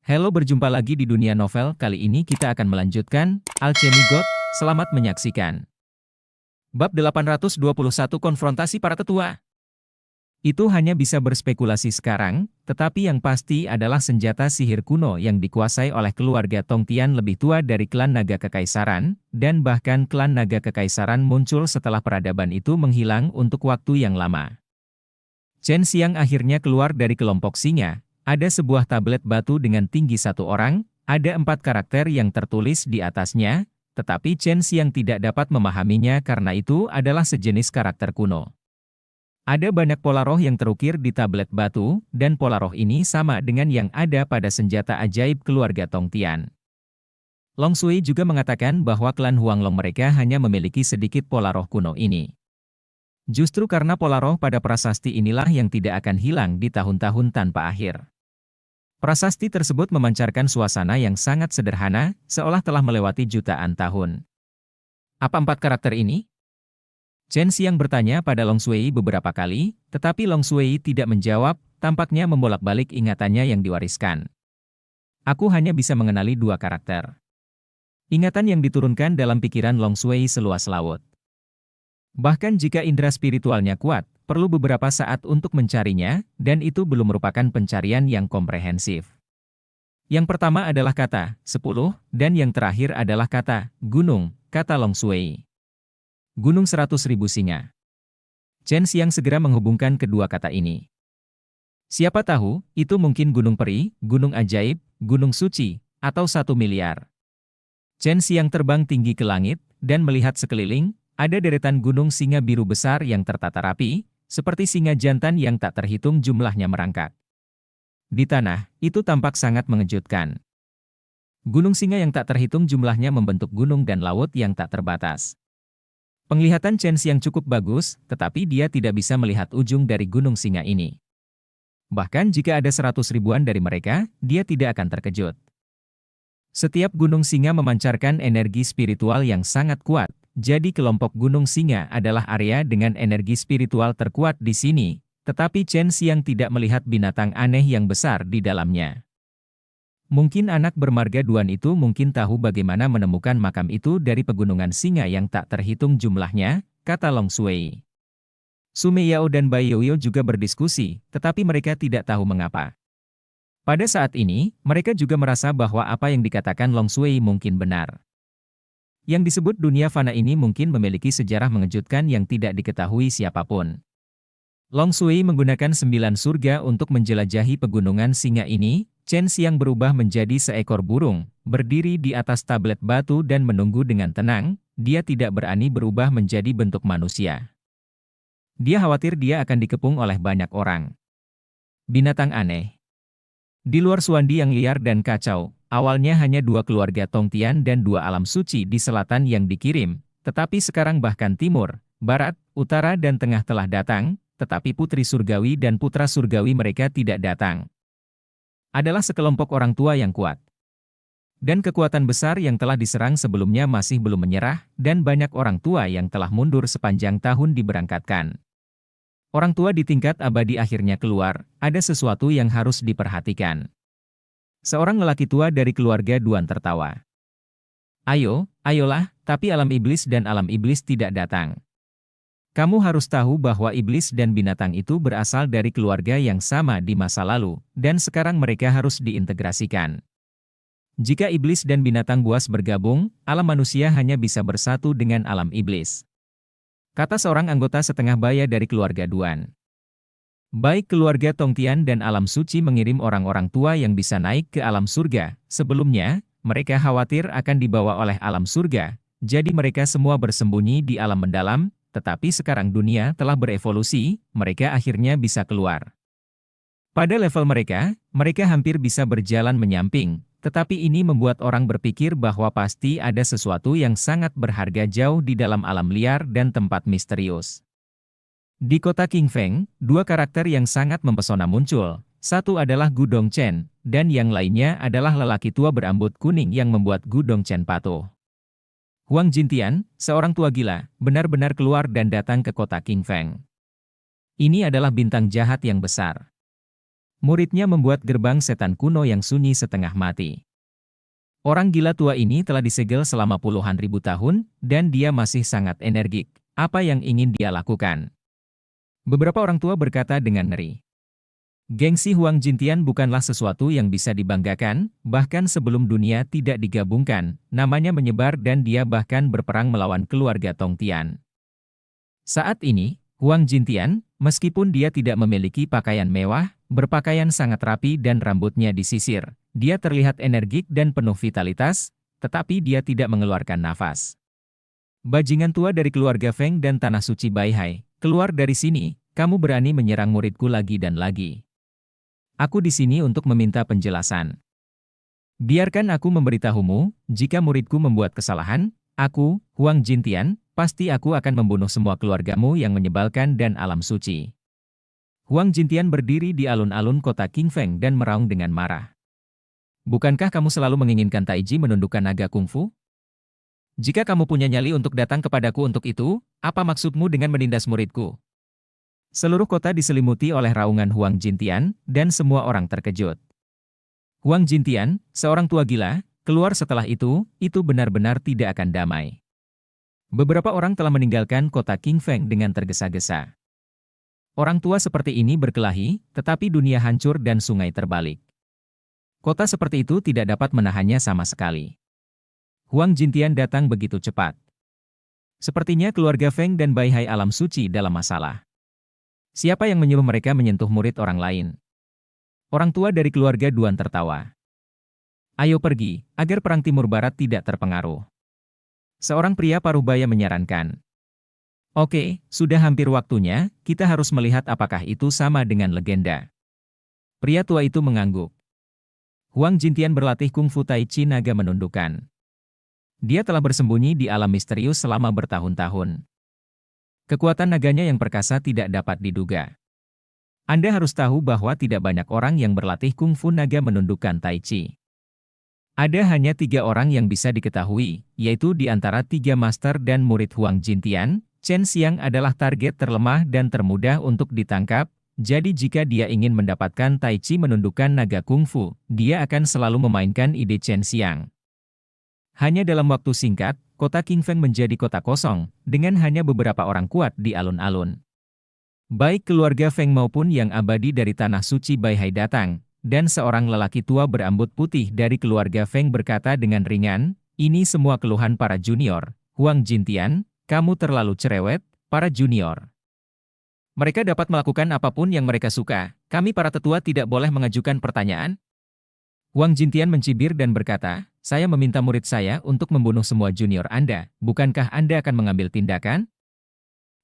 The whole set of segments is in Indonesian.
Halo, berjumpa lagi di dunia novel. Kali ini kita akan melanjutkan Alchemy God. Selamat menyaksikan. Bab 821, Konfrontasi Para Tetua. Itu hanya bisa berspekulasi sekarang, tetapi yang pasti adalah senjata sihir kuno yang dikuasai oleh keluarga Tongtian lebih tua dari klan Naga Kekaisaran, dan bahkan klan Naga Kekaisaran muncul setelah peradaban itu menghilang untuk waktu yang lama. Chen Xiang akhirnya keluar dari kelompok singa. Ada sebuah tablet batu dengan tinggi 1 orang, ada 4 karakter yang tertulis di atasnya, tetapi Chen Xiang tidak dapat memahaminya karena itu adalah sejenis karakter kuno. Ada banyak pola roh yang terukir di tablet batu, dan pola roh ini sama dengan yang ada pada senjata ajaib keluarga Tongtian. Long Sui juga mengatakan bahwa klan Huanglong mereka hanya memiliki sedikit pola roh kuno ini. Justru karena pola roh pada prasasti inilah yang tidak akan hilang di tahun-tahun tanpa akhir. Prasasti tersebut memancarkan suasana yang sangat sederhana, seolah telah melewati jutaan tahun. Apa 4 karakter ini? Chen Xiang bertanya pada Long Sui beberapa kali, tetapi Long Sui tidak menjawab, tampaknya membolak-balik ingatannya yang diwariskan. Aku hanya bisa mengenali 2 karakter. Ingatan yang diturunkan dalam pikiran Long Sui seluas laut. Bahkan jika indera spiritualnya kuat, perlu beberapa saat untuk mencarinya, dan itu belum merupakan pencarian yang komprehensif. Yang pertama adalah kata 10, dan yang terakhir adalah kata gunung, kata Long Sui. Gunung 100.000 singa. Chen Xiang segera menghubungkan kedua kata ini. Siapa tahu, itu mungkin gunung peri, gunung ajaib, gunung suci, atau 1 miliar. Chen Xiang terbang tinggi ke langit, dan melihat sekeliling. Ada deretan gunung singa biru besar yang tertata rapi, seperti singa jantan yang tak terhitung jumlahnya merangkak. Di tanah, itu tampak sangat mengejutkan. Gunung singa yang tak terhitung jumlahnya membentuk gunung dan laut yang tak terbatas. Penglihatan Chen Xiang cukup bagus, tetapi dia tidak bisa melihat ujung dari gunung singa ini. Bahkan jika ada 100 ribuan dari mereka, dia tidak akan terkejut. Setiap gunung singa memancarkan energi spiritual yang sangat kuat. Jadi kelompok Gunung Singa adalah area dengan energi spiritual terkuat di sini, tetapi Chen Xiang tidak melihat binatang aneh yang besar di dalamnya. Mungkin anak bermarga Duan itu mungkin tahu bagaimana menemukan makam itu dari pegunungan singa yang tak terhitung jumlahnya, kata Long Sui. Su Meiyao dan Bai Yoyo juga berdiskusi, tetapi mereka tidak tahu mengapa. Pada saat ini, mereka juga merasa bahwa apa yang dikatakan Long Sui mungkin benar. Yang disebut dunia fana ini mungkin memiliki sejarah mengejutkan yang tidak diketahui siapapun. Long Sui menggunakan 9 surga untuk menjelajahi pegunungan singa ini. Chen Xiang berubah menjadi seekor burung, berdiri di atas tablet batu dan menunggu dengan tenang. Dia tidak berani berubah menjadi bentuk manusia. Dia khawatir dia akan dikepung oleh banyak orang. Binatang aneh. Di luar Suandi yang liar dan kacau, awalnya hanya 2 keluarga Tongtian dan 2 alam suci di selatan yang dikirim, tetapi sekarang bahkan timur, barat, utara dan tengah telah datang, tetapi putri surgawi dan putra surgawi mereka tidak datang. Adalah sekelompok orang tua yang kuat. Dan kekuatan besar yang telah diserang sebelumnya masih belum menyerah, dan banyak orang tua yang telah mundur sepanjang tahun diberangkatkan. Orang tua di tingkat abadi akhirnya keluar, ada sesuatu yang harus diperhatikan. Seorang lelaki tua dari keluarga Duan tertawa. Ayolah, tapi alam iblis dan alam iblis tidak datang. Kamu harus tahu bahwa iblis dan binatang itu berasal dari keluarga yang sama di masa lalu, dan sekarang mereka harus diintegrasikan. Jika iblis dan binatang buas bergabung, alam manusia hanya bisa bersatu dengan alam iblis. Kata seorang anggota setengah baya dari keluarga Duan. Baik keluarga Tongtian dan alam suci mengirim orang-orang tua yang bisa naik ke alam surga. Sebelumnya, mereka khawatir akan dibawa oleh alam surga, jadi mereka semua bersembunyi di alam mendalam, tetapi sekarang dunia telah berevolusi, mereka akhirnya bisa keluar. Pada level mereka hampir bisa berjalan menyamping, tetapi ini membuat orang berpikir bahwa pasti ada sesuatu yang sangat berharga jauh di dalam alam liar dan tempat misterius. Di kota Qingfeng, 2 karakter yang sangat mempesona muncul. Satu adalah Gu Dongchen, dan yang lainnya adalah lelaki tua berambut kuning yang membuat Gu Dongchen patuh. Huang Jintian, seorang tua gila, benar-benar keluar dan datang ke kota Qingfeng. Ini adalah bintang jahat yang besar. muridnya membuat gerbang setan kuno yang sunyi setengah mati. Orang gila tua ini telah disegel selama puluhan ribu tahun, dan dia masih sangat energik. Apa yang ingin dia lakukan? Beberapa orang tua berkata dengan ngeri. Gengsi Huang Jintian bukanlah sesuatu yang bisa dibanggakan, bahkan sebelum dunia tidak digabungkan, namanya menyebar dan dia bahkan berperang melawan keluarga Tongtian. Saat ini, Huang Jintian, meskipun dia tidak memiliki pakaian mewah, berpakaian sangat rapi dan rambutnya disisir, dia terlihat energik dan penuh vitalitas, tetapi dia tidak mengeluarkan nafas. Bajingan tua dari keluarga Feng dan Tanah Suci Baihai, keluar dari sini, kamu berani menyerang muridku lagi dan lagi. Aku di sini untuk meminta penjelasan. Biarkan aku memberitahumu, jika muridku membuat kesalahan, aku, Huang Jintian, pasti aku akan membunuh semua keluargamu yang menyebalkan dan alam suci. Huang Jintian berdiri di alun-alun kota Qingfeng dan meraung dengan marah. Bukankah kamu selalu menginginkan Taiji menundukkan naga kungfu? Jika kamu punya nyali untuk datang kepadaku untuk itu, apa maksudmu dengan menindas muridku? Seluruh kota diselimuti oleh raungan Huang Jintian, dan semua orang terkejut. Huang Jintian, seorang tua gila, keluar setelah itu benar-benar tidak akan damai. Beberapa orang telah meninggalkan kota Qingfeng dengan tergesa-gesa. Orang tua seperti ini berkelahi, tetapi dunia hancur dan sungai terbalik. Kota seperti itu tidak dapat menahannya sama sekali. Huang Jintian datang begitu cepat. Sepertinya keluarga Feng dan Baihai alam suci dalam masalah. Siapa yang menyuruh mereka menyentuh murid orang lain? Orang tua dari keluarga Duan tertawa. Ayo pergi, agar perang Timur Barat tidak terpengaruh. Seorang pria parubaya menyarankan. Oke, sudah hampir waktunya, kita harus melihat apakah itu sama dengan legenda. Pria tua itu mengangguk. Huang Jintian berlatih kungfu Tai Chi naga menundukkan. Dia telah bersembunyi di alam misterius selama bertahun-tahun. Kekuatan naganya yang perkasa tidak dapat diduga. Anda harus tahu bahwa tidak banyak orang yang berlatih kungfu naga menundukkan Tai Chi. Ada hanya 3 orang yang bisa diketahui, yaitu di antara 3 master dan murid Huang Jintian, Chen Xiang adalah target terlemah dan termudah untuk ditangkap, jadi jika dia ingin mendapatkan Tai Chi menundukkan naga kungfu, dia akan selalu memainkan ide Chen Xiang. Hanya dalam waktu singkat, kota Qingfeng menjadi kota kosong, dengan hanya beberapa orang kuat di alun-alun. Baik keluarga Feng maupun yang abadi dari Tanah Suci Baihai datang, dan seorang lelaki tua berambut putih dari keluarga Feng berkata dengan ringan, ini semua keluhan para junior. Huang Jintian, kamu terlalu cerewet, para junior. Mereka dapat melakukan apapun yang mereka suka, kami para tetua tidak boleh mengajukan pertanyaan. Huang Jintian mencibir dan berkata, saya meminta murid saya untuk membunuh semua junior Anda, bukankah Anda akan mengambil tindakan?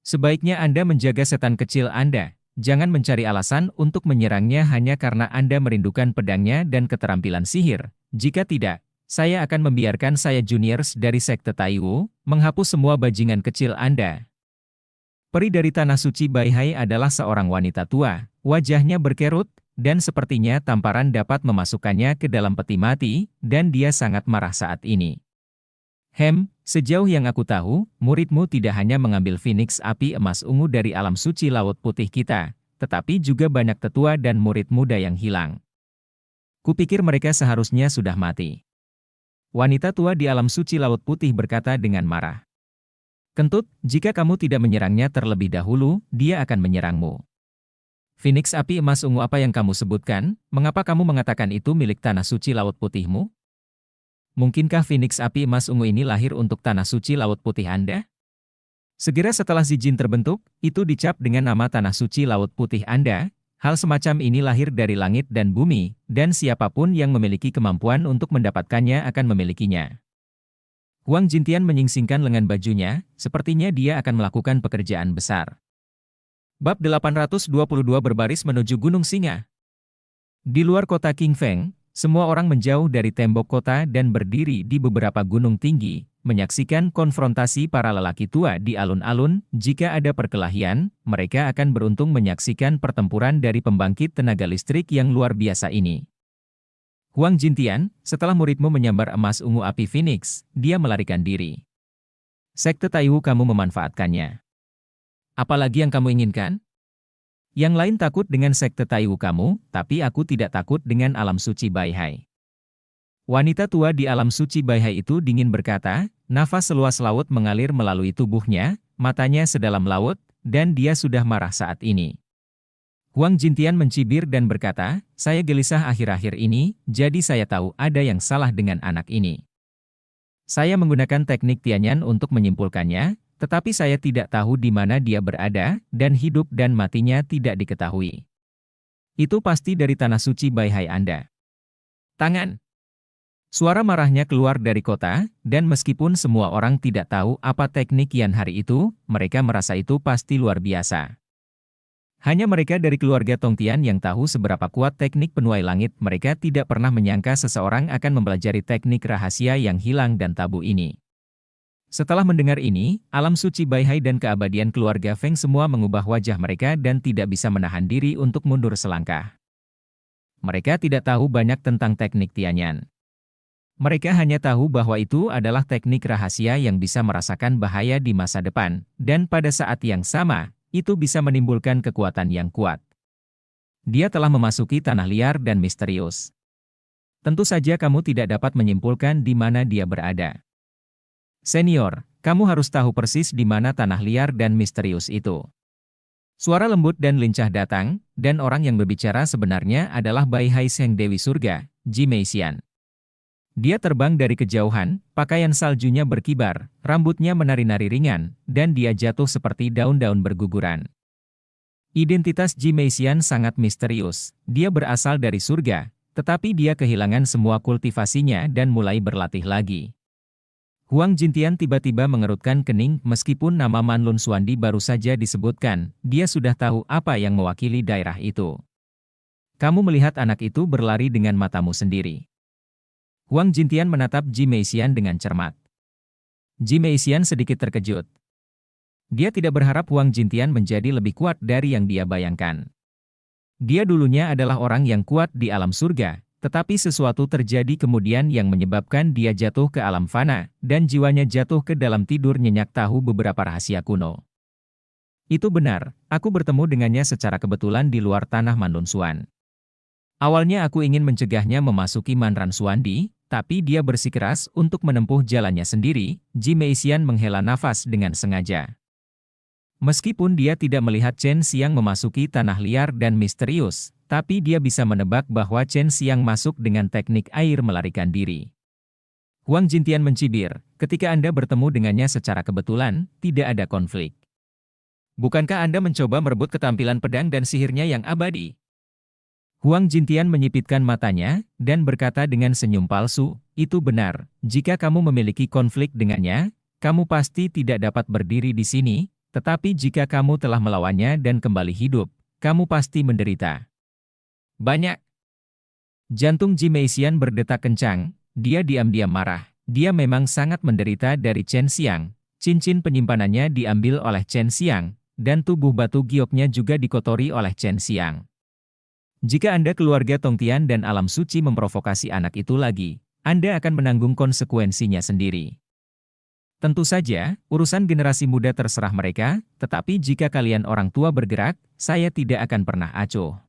Sebaiknya Anda menjaga setan kecil Anda, jangan mencari alasan untuk menyerangnya hanya karena Anda merindukan pedangnya dan keterampilan sihir. Jika tidak, saya akan membiarkan saya juniors dari sekte Taiwu, menghapus semua bajingan kecil Anda. Peri dari Tanah Suci Baihai adalah seorang wanita tua, wajahnya berkerut, dan sepertinya tamparan dapat memasukkannya ke dalam peti mati, dan dia sangat marah saat ini. Sejauh yang aku tahu, muridmu tidak hanya mengambil Phoenix api emas ungu dari alam suci Laut Putih kita, tetapi juga banyak tetua dan murid muda yang hilang. Kupikir mereka seharusnya sudah mati. Wanita tua di alam suci Laut Putih berkata dengan marah. Kentut, jika kamu tidak menyerangnya terlebih dahulu, dia akan menyerangmu. Phoenix api emas ungu apa yang kamu sebutkan, mengapa kamu mengatakan itu milik Tanah Suci Laut Putihmu? Mungkinkah Phoenix api emas ungu ini lahir untuk Tanah Suci Laut Putih Anda? Segera setelah Zijin terbentuk, itu dicap dengan nama Tanah Suci Laut Putih Anda. Hal semacam ini lahir dari langit dan bumi, dan siapapun yang memiliki kemampuan untuk mendapatkannya akan memilikinya. Huang Jintian menyingsingkan lengan bajunya, sepertinya dia akan melakukan pekerjaan besar. Bab 822 berbaris menuju Gunung Singa. Di luar kota Qingfeng, semua orang menjauh dari tembok kota dan berdiri di beberapa gunung tinggi, menyaksikan konfrontasi para lelaki tua di alun-alun. Jika ada perkelahian, mereka akan beruntung menyaksikan pertempuran dari pembangkit tenaga listrik yang luar biasa ini. Huang Jintian, setelah muridmu menyambar emas ungu api Phoenix, dia melarikan diri. Sekte Taiwu kamu memanfaatkannya. Apalagi yang kamu inginkan? Yang lain takut dengan sekte Taiwu kamu, tapi aku tidak takut dengan alam suci Baihai. Wanita tua di alam suci Baihai itu dingin berkata, nafas seluas laut mengalir melalui tubuhnya, matanya sedalam laut, dan dia sudah marah saat ini. Huang Jintian mencibir dan berkata, saya gelisah akhir-akhir ini, jadi saya tahu ada yang salah dengan anak ini. Saya menggunakan teknik Tianyan untuk menyimpulkannya, tetapi saya tidak tahu di mana dia berada, dan hidup dan matinya tidak diketahui. Itu pasti dari tanah suci Baihai Anda. Tangan. Suara marahnya keluar dari kota, dan meskipun semua orang tidak tahu apa teknik Yan hari itu, mereka merasa itu pasti luar biasa. Hanya mereka dari keluarga Tongtian yang tahu seberapa kuat teknik penuai langit. Mereka tidak pernah menyangka seseorang akan mempelajari teknik rahasia yang hilang dan tabu ini. Setelah mendengar ini, alam suci Baihai dan keabadian keluarga Feng semua mengubah wajah mereka dan tidak bisa menahan diri untuk mundur selangkah. Mereka tidak tahu banyak tentang teknik Tianyan. Mereka hanya tahu bahwa itu adalah teknik rahasia yang bisa merasakan bahaya di masa depan, dan pada saat yang sama, itu bisa menimbulkan kekuatan yang kuat. Dia telah memasuki tanah liar dan misterius. Tentu saja kamu tidak dapat menyimpulkan di mana dia berada. Senior, kamu harus tahu persis di mana tanah liar dan misterius itu. Suara lembut dan lincah datang, dan orang yang berbicara sebenarnya adalah Baihai Seng Dewi Surga, Ji Meixian. Dia terbang dari kejauhan, pakaian saljunya berkibar, rambutnya menari-nari ringan, dan dia jatuh seperti daun-daun berguguran. Identitas Ji Meixian sangat misterius. Dia berasal dari surga, tetapi dia kehilangan semua kultivasinya dan mulai berlatih lagi. Huang Jintian tiba-tiba mengerutkan kening meskipun nama Manlun Xuandi baru saja disebutkan, dia sudah tahu apa yang mewakili daerah itu. Kamu melihat anak itu berlari dengan matamu sendiri. Huang Jintian menatap Ji Meixian dengan cermat. Ji Meixian sedikit terkejut. Dia tidak berharap Huang Jintian menjadi lebih kuat dari yang dia bayangkan. Dia dulunya adalah orang yang kuat di alam surga. Tetapi sesuatu terjadi kemudian yang menyebabkan dia jatuh ke alam fana, dan jiwanya jatuh ke dalam tidur nyenyak tahu beberapa rahasia kuno. Itu benar, aku bertemu dengannya secara kebetulan di luar tanah Manlun Xuan. Awalnya aku ingin mencegahnya memasuki Manran Xuandi, tapi dia bersikeras untuk menempuh jalannya sendiri. Ji Meixian menghela nafas dengan sengaja. Meskipun dia tidak melihat Chen Xiang memasuki tanah liar dan misterius, tapi dia bisa menebak bahwa Chen Xiang masuk dengan teknik air melarikan diri. Huang Jintian mencibir, ketika Anda bertemu dengannya secara kebetulan, tidak ada konflik. Bukankah Anda mencoba merebut ketampilan pedang dan sihirnya yang abadi? Huang Jintian menyipitkan matanya, dan berkata dengan senyum palsu, itu benar, jika kamu memiliki konflik dengannya, kamu pasti tidak dapat berdiri di sini, tetapi jika kamu telah melawannya dan kembali hidup, kamu pasti menderita. Banyak. Jantung Ji Meixian berdetak kencang, dia diam-diam marah. Dia memang sangat menderita dari Chen Xiang. Cincin penyimpanannya diambil oleh Chen Xiang, dan tubuh batu gioknya juga dikotori oleh Chen Xiang. Jika Anda keluarga Tongtian dan alam suci memprovokasi anak itu lagi, Anda akan menanggung konsekuensinya sendiri. Tentu saja, urusan generasi muda terserah mereka, tetapi jika kalian orang tua bergerak, saya tidak akan pernah acuh.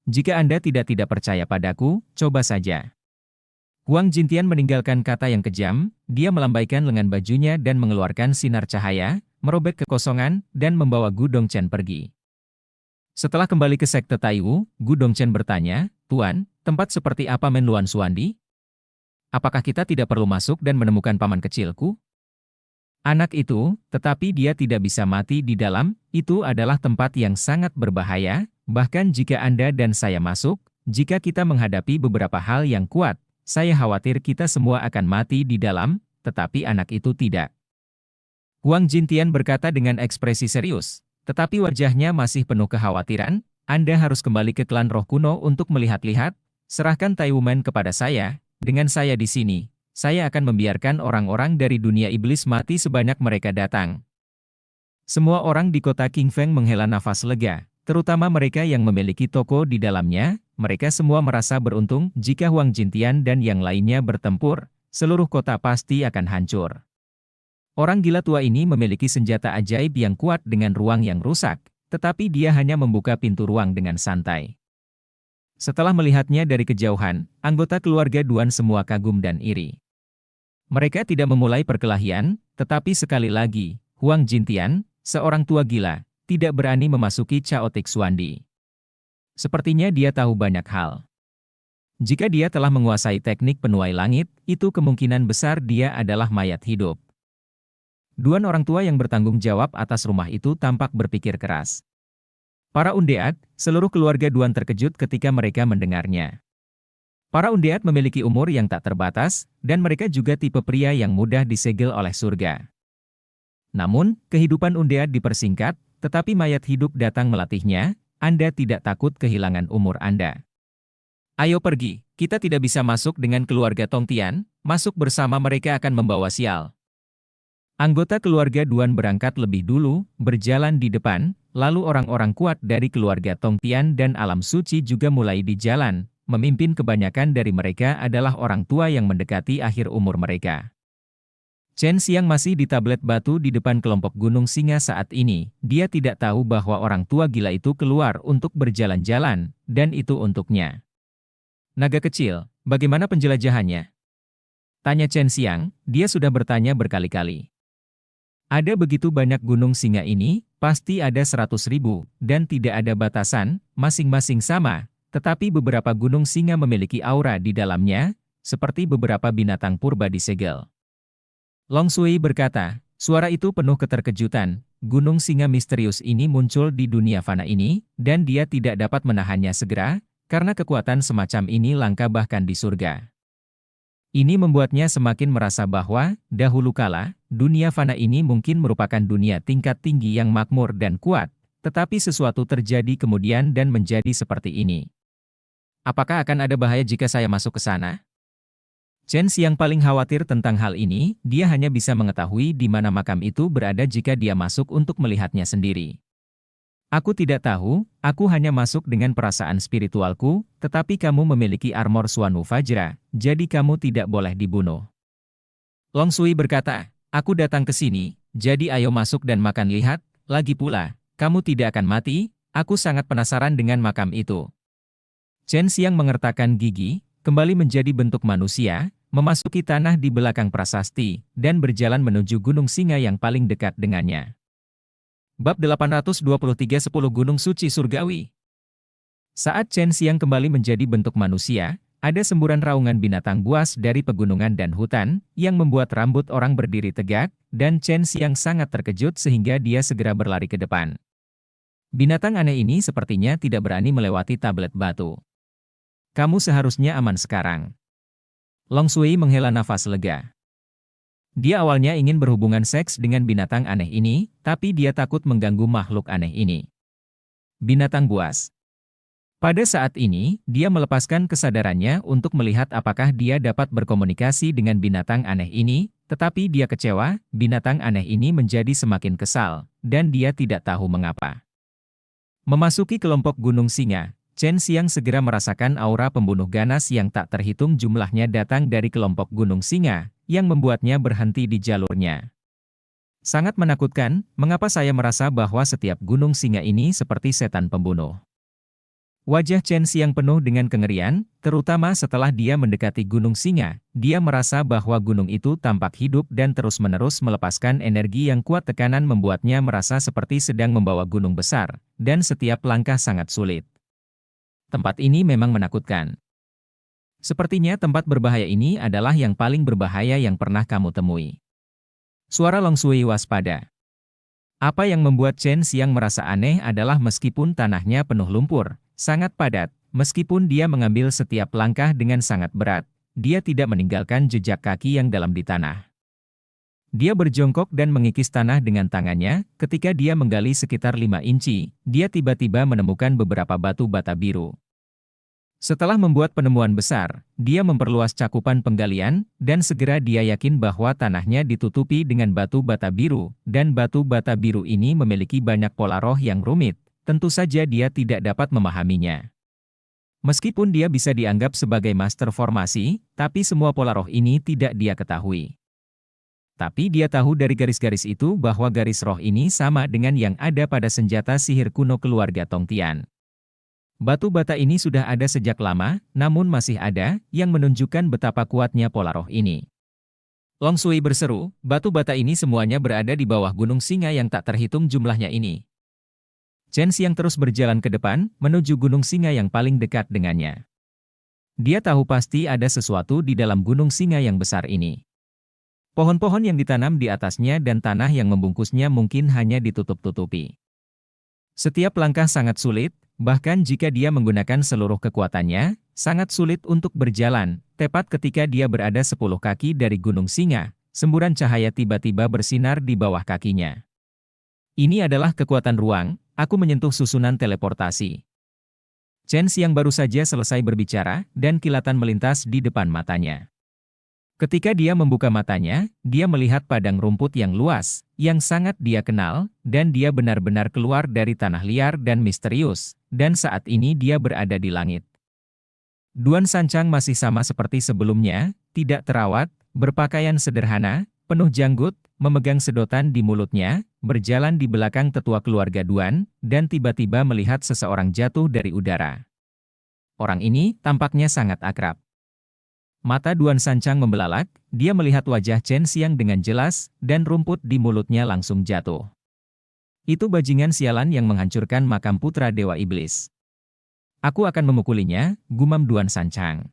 Jika Anda tidak percaya padaku, coba saja. Huang Jintian meninggalkan kata yang kejam, dia melambaikan lengan bajunya dan mengeluarkan sinar cahaya, merobek kekosongan, dan membawa Gu Dongchen pergi. Setelah kembali ke sekte Taiwu, Gu Dongchen bertanya, Tuan, tempat seperti apa Manlun Xuandi? Apakah kita tidak perlu masuk dan menemukan paman kecilku? Anak itu, tetapi dia tidak bisa mati di dalam, itu adalah tempat yang sangat berbahaya, bahkan jika Anda dan saya masuk, jika kita menghadapi beberapa hal yang kuat, saya khawatir kita semua akan mati di dalam, tetapi anak itu tidak. Huang Jintian berkata dengan ekspresi serius, tetapi wajahnya masih penuh kekhawatiran, Anda harus kembali ke klan roh kuno untuk melihat-lihat, serahkan Taiwumen kepada saya, dengan saya di sini. Saya akan membiarkan orang-orang dari dunia iblis mati sebanyak mereka datang. Semua orang di kota Qingfeng menghela nafas lega, terutama mereka yang memiliki toko di dalamnya. Mereka semua merasa beruntung jika Huang Jintian dan yang lainnya bertempur, seluruh kota pasti akan hancur. Orang gila tua ini memiliki senjata ajaib yang kuat dengan ruang yang rusak, tetapi dia hanya membuka pintu ruang dengan santai. Setelah melihatnya dari kejauhan, anggota keluarga Duan semua kagum dan iri. Mereka tidak memulai perkelahian, tetapi sekali lagi, Huang Jintian, seorang tua gila, tidak berani memasuki Chaotic Xuandi. Sepertinya dia tahu banyak hal. Jika dia telah menguasai teknik penuai langit, itu kemungkinan besar dia adalah mayat hidup. Duan orang tua yang bertanggung jawab atas rumah itu tampak berpikir keras. Para undead, seluruh keluarga Duan terkejut ketika mereka mendengarnya. Para undead memiliki umur yang tak terbatas, dan mereka juga tipe pria yang mudah disegel oleh surga. Namun, kehidupan undead dipersingkat, tetapi mayat hidup datang melatihnya. Anda tidak takut kehilangan umur Anda. Ayo pergi, kita tidak bisa masuk dengan keluarga Tongtian, masuk bersama mereka akan membawa sial. Anggota keluarga Duan berangkat lebih dulu, berjalan di depan, lalu orang-orang kuat dari keluarga Tongtian dan alam suci juga mulai di jalan, memimpin kebanyakan dari mereka adalah orang tua yang mendekati akhir umur mereka. Chen Xiang masih di tablet batu di depan kelompok Gunung Singa saat ini, dia tidak tahu bahwa orang tua gila itu keluar untuk berjalan-jalan, dan itu untuknya. Naga kecil, bagaimana penjelajahannya? Tanya Chen Xiang, dia sudah bertanya berkali-kali. Ada begitu banyak gunung singa ini, pasti ada 100.000, dan tidak ada batasan, masing-masing sama, tetapi beberapa gunung singa memiliki aura di dalamnya, seperti beberapa binatang purba disegel. Long Sui berkata, suara itu penuh keterkejutan, gunung singa misterius ini muncul di dunia fana ini, dan dia tidak dapat menahannya segera, karena kekuatan semacam ini langka bahkan di surga. Ini membuatnya semakin merasa bahwa, dahulu kala, dunia fana ini mungkin merupakan dunia tingkat tinggi yang makmur dan kuat, tetapi sesuatu terjadi kemudian dan menjadi seperti ini. Apakah akan ada bahaya jika saya masuk ke sana? Chen Xiang paling khawatir tentang hal ini, dia hanya bisa mengetahui di mana makam itu berada jika dia masuk untuk melihatnya sendiri. Aku tidak tahu, aku hanya masuk dengan perasaan spiritualku, tetapi kamu memiliki armor Suanu Fajra, jadi kamu tidak boleh dibunuh. Long Sui berkata, aku datang ke sini, jadi ayo masuk dan makan lihat, lagi pula, kamu tidak akan mati, aku sangat penasaran dengan makam itu. Chen Xiang mengertakkan gigi, kembali menjadi bentuk manusia, memasuki tanah di belakang prasasti, dan berjalan menuju Gunung Singa yang paling dekat dengannya. Bab 823 10 Gunung Suci Surgawi. Saat Chen Xiang kembali menjadi bentuk manusia, ada semburan raungan binatang buas dari pegunungan dan hutan, yang membuat rambut orang berdiri tegak, dan Chen Xiang sangat terkejut sehingga dia segera berlari ke depan. Binatang aneh ini sepertinya tidak berani melewati tablet batu. Kamu seharusnya aman sekarang. Long Sui menghela nafas lega. Dia awalnya ingin berhubungan seks dengan binatang aneh ini, tapi dia takut mengganggu makhluk aneh ini. Binatang buas. Pada saat ini, dia melepaskan kesadarannya untuk melihat apakah dia dapat berkomunikasi dengan binatang aneh ini, tetapi dia kecewa, binatang aneh ini menjadi semakin kesal, dan dia tidak tahu mengapa. Memasuki kelompok Gunung Singa, Chen Xiang segera merasakan aura pembunuh ganas yang tak terhitung jumlahnya datang dari kelompok Gunung Singa, yang membuatnya berhenti di jalurnya. Sangat menakutkan, mengapa saya merasa bahwa setiap Gunung Singa ini seperti setan pembunuh. Wajah Chen Xiang penuh dengan kengerian, terutama setelah dia mendekati Gunung Singa, dia merasa bahwa gunung itu tampak hidup dan terus-menerus melepaskan energi yang kuat. Tekanan membuatnya merasa seperti sedang membawa gunung besar, dan setiap langkah sangat sulit. Tempat ini memang menakutkan. Sepertinya tempat berbahaya ini adalah yang paling berbahaya yang pernah kamu temui. Suara Long Sui waspada. Apa yang membuat Chen Xiang merasa aneh adalah meskipun tanahnya penuh lumpur, sangat padat, meskipun dia mengambil setiap langkah dengan sangat berat, dia tidak meninggalkan jejak kaki yang dalam di tanah. Dia berjongkok dan mengikis tanah dengan tangannya, ketika dia menggali sekitar 5 inci, dia tiba-tiba menemukan beberapa batu bata biru. Setelah membuat penemuan besar, dia memperluas cakupan penggalian, dan segera dia yakin bahwa tanahnya ditutupi dengan batu bata biru, dan batu bata biru ini memiliki banyak pola roh yang rumit, tentu saja dia tidak dapat memahaminya. Meskipun dia bisa dianggap sebagai master formasi, tapi semua pola roh ini tidak dia ketahui. Tapi dia tahu dari garis-garis itu bahwa garis roh ini sama dengan yang ada pada senjata sihir kuno keluarga Tongtian. Batu bata ini sudah ada sejak lama, namun masih ada yang menunjukkan betapa kuatnya pola roh ini. Long Sui berseru, batu bata ini semuanya berada di bawah Gunung Singa yang tak terhitung jumlahnya ini. Chen Xiang terus berjalan ke depan, menuju Gunung Singa yang paling dekat dengannya. Dia tahu pasti ada sesuatu di dalam Gunung Singa yang besar ini. Pohon-pohon yang ditanam di atasnya dan tanah yang membungkusnya mungkin hanya ditutup-tutupi. Setiap langkah sangat sulit, bahkan jika dia menggunakan seluruh kekuatannya, sangat sulit untuk berjalan. Tepat ketika dia berada 10 kaki dari Gunung Singa, semburan cahaya tiba-tiba bersinar di bawah kakinya. Ini adalah kekuatan ruang, aku menyentuh susunan teleportasi. Chen Xiang baru saja selesai berbicara, dan kilatan melintas di depan matanya. Ketika dia membuka matanya, dia melihat padang rumput yang luas, yang sangat dia kenal, dan dia benar-benar keluar dari tanah liar dan misterius, dan saat ini dia berada di langit. Duan Sanchang masih sama seperti sebelumnya, tidak terawat, berpakaian sederhana, penuh janggut, memegang sedotan di mulutnya, berjalan di belakang tetua keluarga Duan, dan tiba-tiba melihat seseorang jatuh dari udara. Orang ini tampaknya sangat akrab. Mata Duan Sanchang membelalak, dia melihat wajah Chen Xiang dengan jelas, dan rumput di mulutnya langsung jatuh. Itu bajingan sialan yang menghancurkan makam putra Dewa Iblis. Aku akan memukulinya, gumam Duan Sanchang.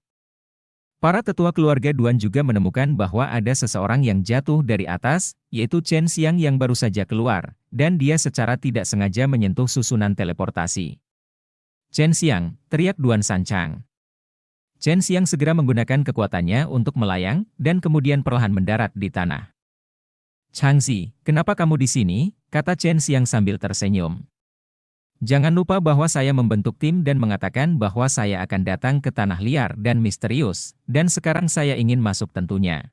Para tetua keluarga Duan juga menemukan bahwa ada seseorang yang jatuh dari atas, yaitu Chen Xiang yang baru saja keluar, dan dia secara tidak sengaja menyentuh susunan teleportasi. Chen Xiang, teriak Duan Sanchang. Chen Xiang segera menggunakan kekuatannya untuk melayang, dan kemudian perlahan mendarat di tanah. Changzi, kenapa kamu di sini? Kata Chen Xiang sambil tersenyum. Jangan lupa bahwa saya membentuk tim dan mengatakan bahwa saya akan datang ke tanah liar dan misterius, dan sekarang saya ingin masuk tentunya.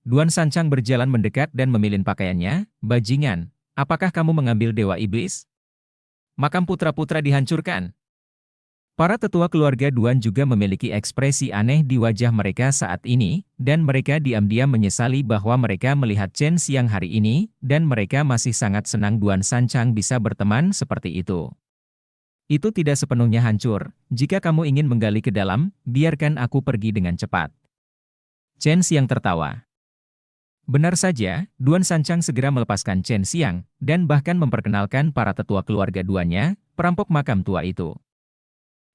Duan Sanchang berjalan mendekat dan memilih pakaiannya, bajingan, apakah kamu mengambil Dewa Iblis? Makam putra-putra dihancurkan. Para tetua keluarga Duan juga memiliki ekspresi aneh di wajah mereka saat ini, dan mereka diam-diam menyesali bahwa mereka melihat Chen Xiang hari ini, dan mereka masih sangat senang Duan Sanchang bisa berteman seperti itu. Itu tidak sepenuhnya hancur, jika kamu ingin menggali ke dalam, biarkan aku pergi dengan cepat. Chen Xiang tertawa. Benar saja, Duan Sanchang segera melepaskan Chen Xiang, dan bahkan memperkenalkan para tetua keluarga Duannya, perampok makam tua itu.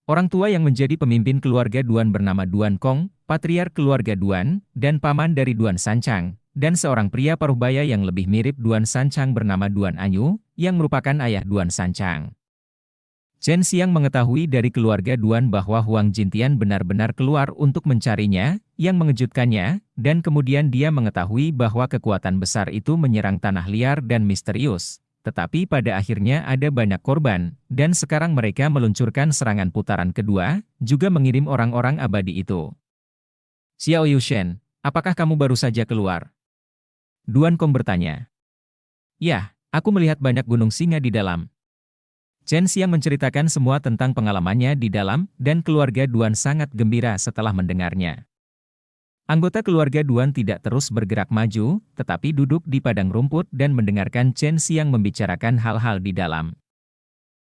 Orang tua yang menjadi pemimpin keluarga Duan bernama Duan Kong, patriark keluarga Duan, dan paman dari Duan Sanchang, dan seorang pria parubaya yang lebih mirip Duan Sanchang bernama Duan Anyu, yang merupakan ayah Duan Sanchang. Chen Xiang mengetahui dari keluarga Duan bahwa Huang Jintian benar-benar keluar untuk mencarinya, yang mengejutkannya, dan kemudian dia mengetahui bahwa kekuatan besar itu menyerang tanah liar dan misterius. Tetapi pada akhirnya ada banyak korban, dan sekarang mereka meluncurkan serangan putaran kedua, juga mengirim orang-orang abadi itu. Xiao Yushen, apakah kamu baru saja keluar? Duan Kong bertanya. Ya, aku melihat banyak gunung singa di dalam. Chen Xiang menceritakan semua tentang pengalamannya di dalam, dan keluarga Duan sangat gembira setelah mendengarnya. Anggota keluarga Duan tidak terus bergerak maju, tetapi duduk di padang rumput dan mendengarkan Chen Xiang membicarakan hal-hal di dalam.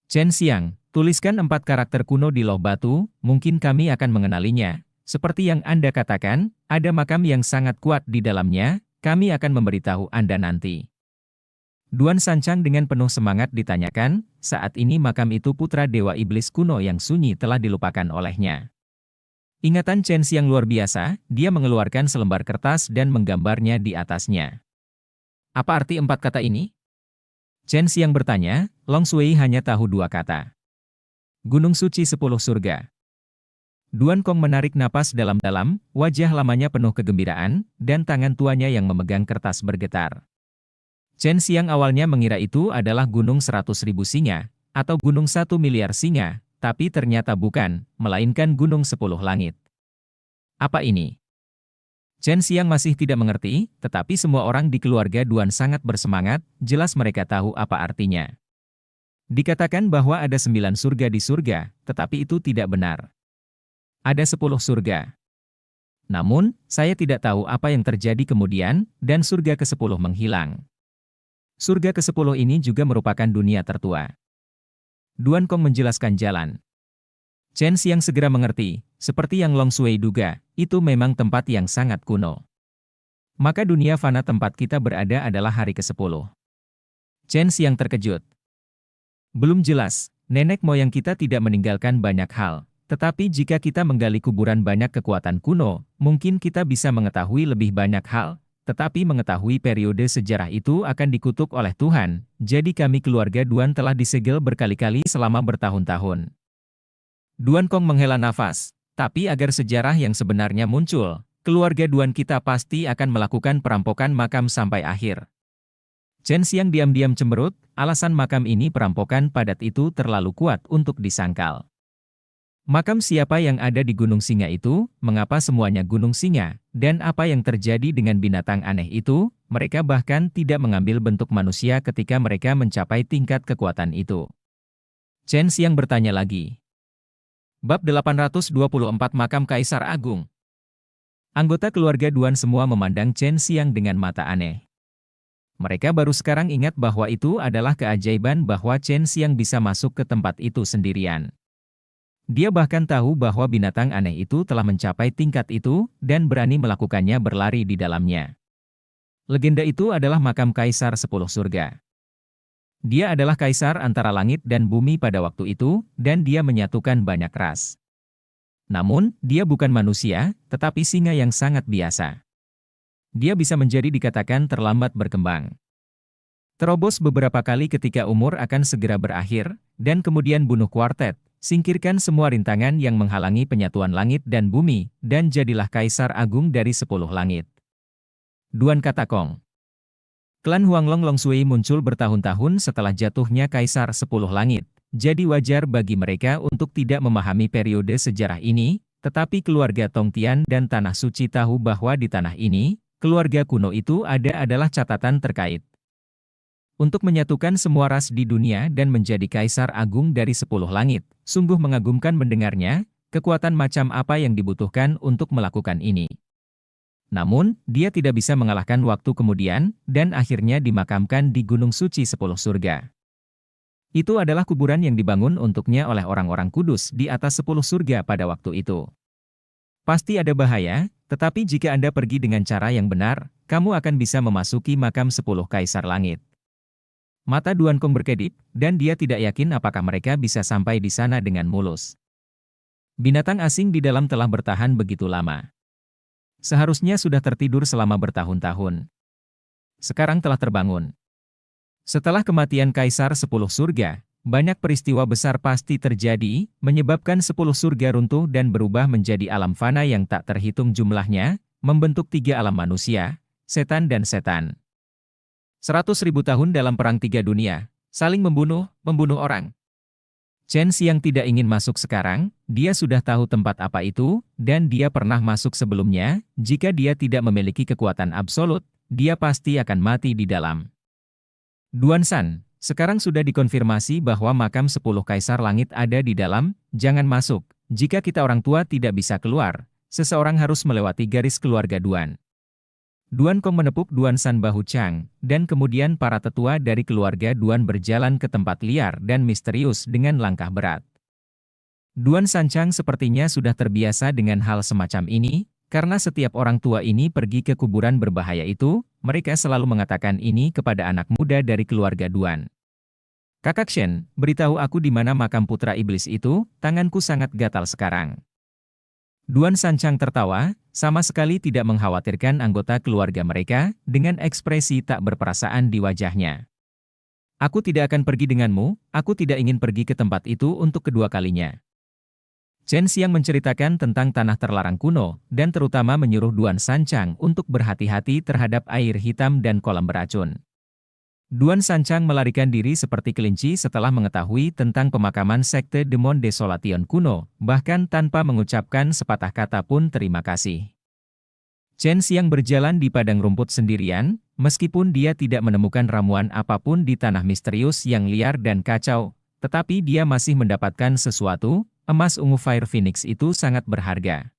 Chen Xiang, tuliskan 4 karakter kuno di loh batu, mungkin kami akan mengenalinya. Seperti yang Anda katakan, ada makam yang sangat kuat di dalamnya, kami akan memberitahu Anda nanti. Duan Sanchang dengan penuh semangat ditanyakan, saat ini makam itu putra Dewa Iblis kuno yang sunyi telah dilupakan olehnya. Ingatan Chen Xiang luar biasa, dia mengeluarkan selembar kertas dan menggambarnya di atasnya. Apa arti 4 kata ini? Chen Xiang bertanya, Long Sui hanya tahu 2 kata. Gunung Suci 10 Surga. Duan Kong menarik napas dalam-dalam, wajah lamanya penuh kegembiraan, dan tangan tuanya yang memegang kertas bergetar. Chen Xiang awalnya mengira itu adalah Gunung 100.000 Singa, atau Gunung 1 miliar singa, tapi ternyata bukan, melainkan Gunung 10 Langit. Apa ini? Chen Xiang masih tidak mengerti, tetapi semua orang di keluarga Duan sangat bersemangat, jelas mereka tahu apa artinya. Dikatakan bahwa ada 9 surga di surga, tetapi itu tidak benar. Ada 10 surga. Namun, saya tidak tahu apa yang terjadi kemudian, dan surga ke-10 menghilang. Surga ke-10 ini juga merupakan dunia tertua. Duan Kong menjelaskan jalan. Chen Xiang segera mengerti, seperti yang Long Sui duga, itu memang tempat yang sangat kuno. Maka dunia fana tempat kita berada adalah hari ke-10. Chen Xiang terkejut. Belum jelas, nenek moyang kita tidak meninggalkan banyak hal. Tetapi jika kita menggali kuburan banyak kekuatan kuno, mungkin kita bisa mengetahui lebih banyak hal. Tetapi mengetahui periode sejarah itu akan dikutuk oleh Tuhan, jadi kami keluarga Duan telah disegel berkali-kali selama bertahun-tahun. Duan Kong menghela nafas, tapi agar sejarah yang sebenarnya muncul, keluarga Duan kita pasti akan melakukan perampokan makam sampai akhir. Chen Xiang diam-diam cemberut, alasan makam ini perampokan padat itu terlalu kuat untuk disangkal. Makam siapa yang ada di Gunung Singa itu, mengapa semuanya Gunung Singa, dan apa yang terjadi dengan binatang aneh itu, mereka bahkan tidak mengambil bentuk manusia ketika mereka mencapai tingkat kekuatan itu. Chen Xiang bertanya lagi. Bab 824 Makam Kaisar Agung. Anggota keluarga Duan semua memandang Chen Xiang dengan mata aneh. Mereka baru sekarang ingat bahwa itu adalah keajaiban bahwa Chen Xiang bisa masuk ke tempat itu sendirian. Dia bahkan tahu bahwa binatang aneh itu telah mencapai tingkat itu, dan berani melakukannya berlari di dalamnya. Legenda itu adalah makam Kaisar 10 Surga. Dia adalah kaisar antara langit dan bumi pada waktu itu, dan dia menyatukan banyak ras. Namun, dia bukan manusia, tetapi singa yang sangat biasa. Dia bisa menjadi dikatakan terlambat berkembang. Terobos beberapa kali ketika umur akan segera berakhir, dan kemudian bunuh kuartet. Singkirkan semua rintangan yang menghalangi penyatuan langit dan bumi, dan jadilah Kaisar Agung dari 10 langit. Duan kata Kong. Klan Huanglong Long Sui muncul bertahun-tahun setelah jatuhnya Kaisar 10 langit, jadi wajar bagi mereka untuk tidak memahami periode sejarah ini, tetapi keluarga Tongtian dan Tanah Suci tahu bahwa di tanah ini, keluarga kuno itu adalah catatan terkait. Untuk menyatukan semua ras di dunia dan menjadi Kaisar Agung dari 10 langit, sungguh mengagumkan mendengarnya, kekuatan macam apa yang dibutuhkan untuk melakukan ini. Namun, dia tidak bisa mengalahkan waktu kemudian, dan akhirnya dimakamkan di Gunung Suci 10 Surga. Itu adalah kuburan yang dibangun untuknya oleh orang-orang kudus di atas 10 surga pada waktu itu. Pasti ada bahaya, tetapi jika Anda pergi dengan cara yang benar, kamu akan bisa memasuki makam 10 Kaisar Langit. Mata Duan Kong berkedip, dan dia tidak yakin apakah mereka bisa sampai di sana dengan mulus. Binatang asing di dalam telah bertahan begitu lama. Seharusnya sudah tertidur selama bertahun-tahun. Sekarang telah terbangun. Setelah kematian Kaisar 10 Surga, banyak peristiwa besar pasti terjadi, menyebabkan 10 surga runtuh dan berubah menjadi alam fana yang tak terhitung jumlahnya, membentuk 3 alam manusia, setan dan setan. 100.000 tahun dalam perang 3 dunia, saling membunuh orang. Chen Xiang tidak ingin masuk sekarang, dia sudah tahu tempat apa itu, dan dia pernah masuk sebelumnya, jika dia tidak memiliki kekuatan absolut, dia pasti akan mati di dalam. Duan San, sekarang sudah dikonfirmasi bahwa makam 10 Kaisar Langit ada di dalam, jangan masuk, jika kita orang tua tidak bisa keluar, seseorang harus melewati garis keluarga Duan. Duan Kong menepuk Duan San bahu Chang, dan kemudian para tetua dari keluarga Duan berjalan ke tempat liar dan misterius dengan langkah berat. Duan San Chang sepertinya sudah terbiasa dengan hal semacam ini, karena setiap orang tua ini pergi ke kuburan berbahaya itu, mereka selalu mengatakan ini kepada anak muda dari keluarga Duan. Kakak Shen, beritahu aku di mana makam putra iblis itu, tanganku sangat gatal sekarang. Duan San Chang tertawa, sama sekali tidak mengkhawatirkan anggota keluarga mereka, dengan ekspresi tak berperasaan di wajahnya. Aku tidak akan pergi denganmu, aku tidak ingin pergi ke tempat itu untuk kedua kalinya. Chen Xiang menceritakan tentang tanah terlarang kuno, dan terutama menyuruh Duan San Chang untuk berhati-hati terhadap air hitam dan kolam beracun. Duan San Chang melarikan diri seperti kelinci setelah mengetahui tentang pemakaman sekte Demon Desolation kuno, bahkan tanpa mengucapkan sepatah kata pun terima kasih. Chen Xiang berjalan di padang rumput sendirian, meskipun dia tidak menemukan ramuan apapun di tanah misterius yang liar dan kacau, tetapi dia masih mendapatkan sesuatu, emas ungu Fire Phoenix itu sangat berharga.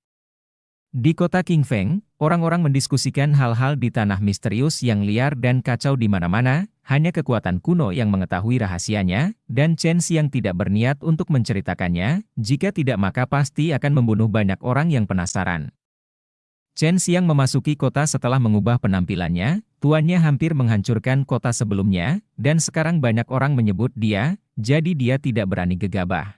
Di kota Qingfeng, orang-orang mendiskusikan hal-hal di tanah misterius yang liar dan kacau di mana-mana, hanya kekuatan kuno yang mengetahui rahasianya, dan Chen Xiang tidak berniat untuk menceritakannya, jika tidak maka pasti akan membunuh banyak orang yang penasaran. Chen Xiang memasuki kota setelah mengubah penampilannya, tuannya hampir menghancurkan kota sebelumnya, dan sekarang banyak orang menyebut dia, jadi dia tidak berani gegabah.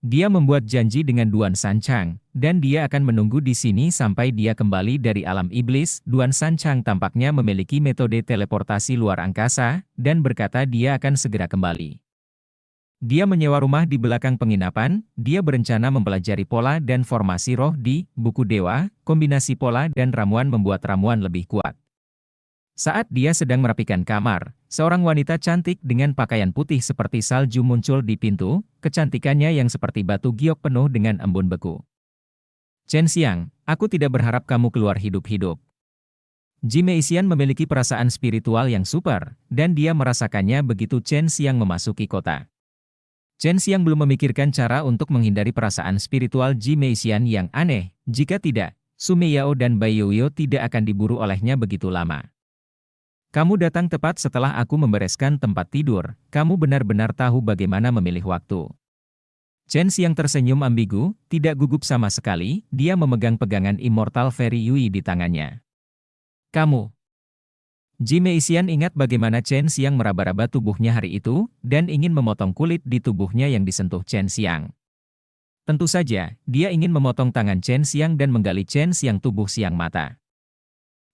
Dia membuat janji dengan Duan Sanchang, dan dia akan menunggu di sini sampai dia kembali dari alam iblis. Duan Sanchang tampaknya memiliki metode teleportasi luar angkasa, dan berkata dia akan segera kembali. Dia menyewa rumah di belakang penginapan, dia berencana mempelajari pola dan formasi roh di buku dewa, kombinasi pola dan ramuan membuat ramuan lebih kuat. Saat dia sedang merapikan kamar, seorang wanita cantik dengan pakaian putih seperti salju muncul di pintu, kecantikannya yang seperti batu giok penuh dengan embun beku. Chen Xiang, aku tidak berharap kamu keluar hidup-hidup. Ji Meixian memiliki perasaan spiritual yang super, dan dia merasakannya begitu Chen Xiang memasuki kota. Chen Xiang belum memikirkan cara untuk menghindari perasaan spiritual Ji Meixian yang aneh, jika tidak, Su Meiyao dan Bai Youyou tidak akan diburu olehnya begitu lama. Kamu datang tepat setelah aku membereskan tempat tidur, kamu benar-benar tahu bagaimana memilih waktu. Chen Xiang tersenyum ambigu, tidak gugup sama sekali, dia memegang pegangan Immortal Fairy Yui di tangannya. Kamu. Ji Meixian ingat bagaimana Chen Xiang meraba-raba tubuhnya hari itu, dan ingin memotong kulit di tubuhnya yang disentuh Chen Xiang. Tentu saja, dia ingin memotong tangan Chen Xiang dan menggali Chen Xiang tubuh siang mata.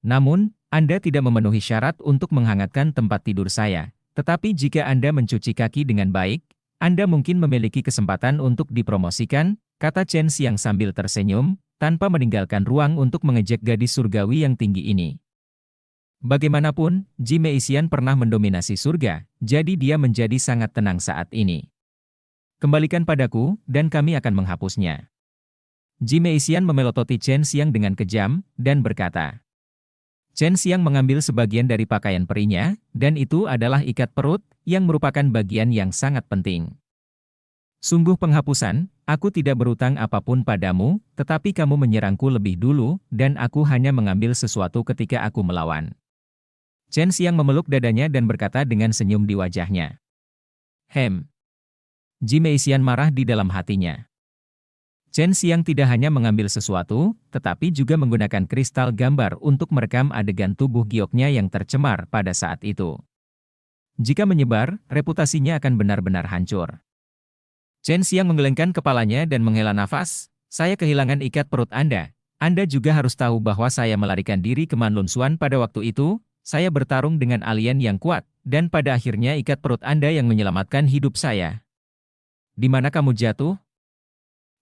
Namun, Anda tidak memenuhi syarat untuk menghangatkan tempat tidur saya, tetapi jika Anda mencuci kaki dengan baik, Anda mungkin memiliki kesempatan untuk dipromosikan, kata Chen Xiang sambil tersenyum, tanpa meninggalkan ruang untuk mengejek gadis surgawi yang tinggi ini. Bagaimanapun, Ji Meixian pernah mendominasi surga, jadi dia menjadi sangat tenang saat ini. Kembalikan padaku, dan kami akan menghapusnya. Ji Meixian memelototi Chen Xiang dengan kejam, dan berkata. Chen Xiang mengambil sebagian dari pakaian perinya, dan itu adalah ikat perut, yang merupakan bagian yang sangat penting. Sungguh penghapusan, aku tidak berutang apapun padamu, tetapi kamu menyerangku lebih dulu, dan aku hanya mengambil sesuatu ketika aku melawan. Chen Xiang memeluk dadanya dan berkata dengan senyum di wajahnya. Ji Meixian marah di dalam hatinya. Chen Xiang tidak hanya mengambil sesuatu, tetapi juga menggunakan kristal gambar untuk merekam adegan tubuh gioknya yang tercemar pada saat itu. Jika menyebar, reputasinya akan benar-benar hancur. Chen Xiang menggelengkan kepalanya dan menghela nafas, saya kehilangan ikat perut Anda. Anda juga harus tahu bahwa saya melarikan diri ke Manlun Xuan pada waktu itu, saya bertarung dengan alien yang kuat, dan pada akhirnya ikat perut Anda yang menyelamatkan hidup saya. Di mana kamu jatuh?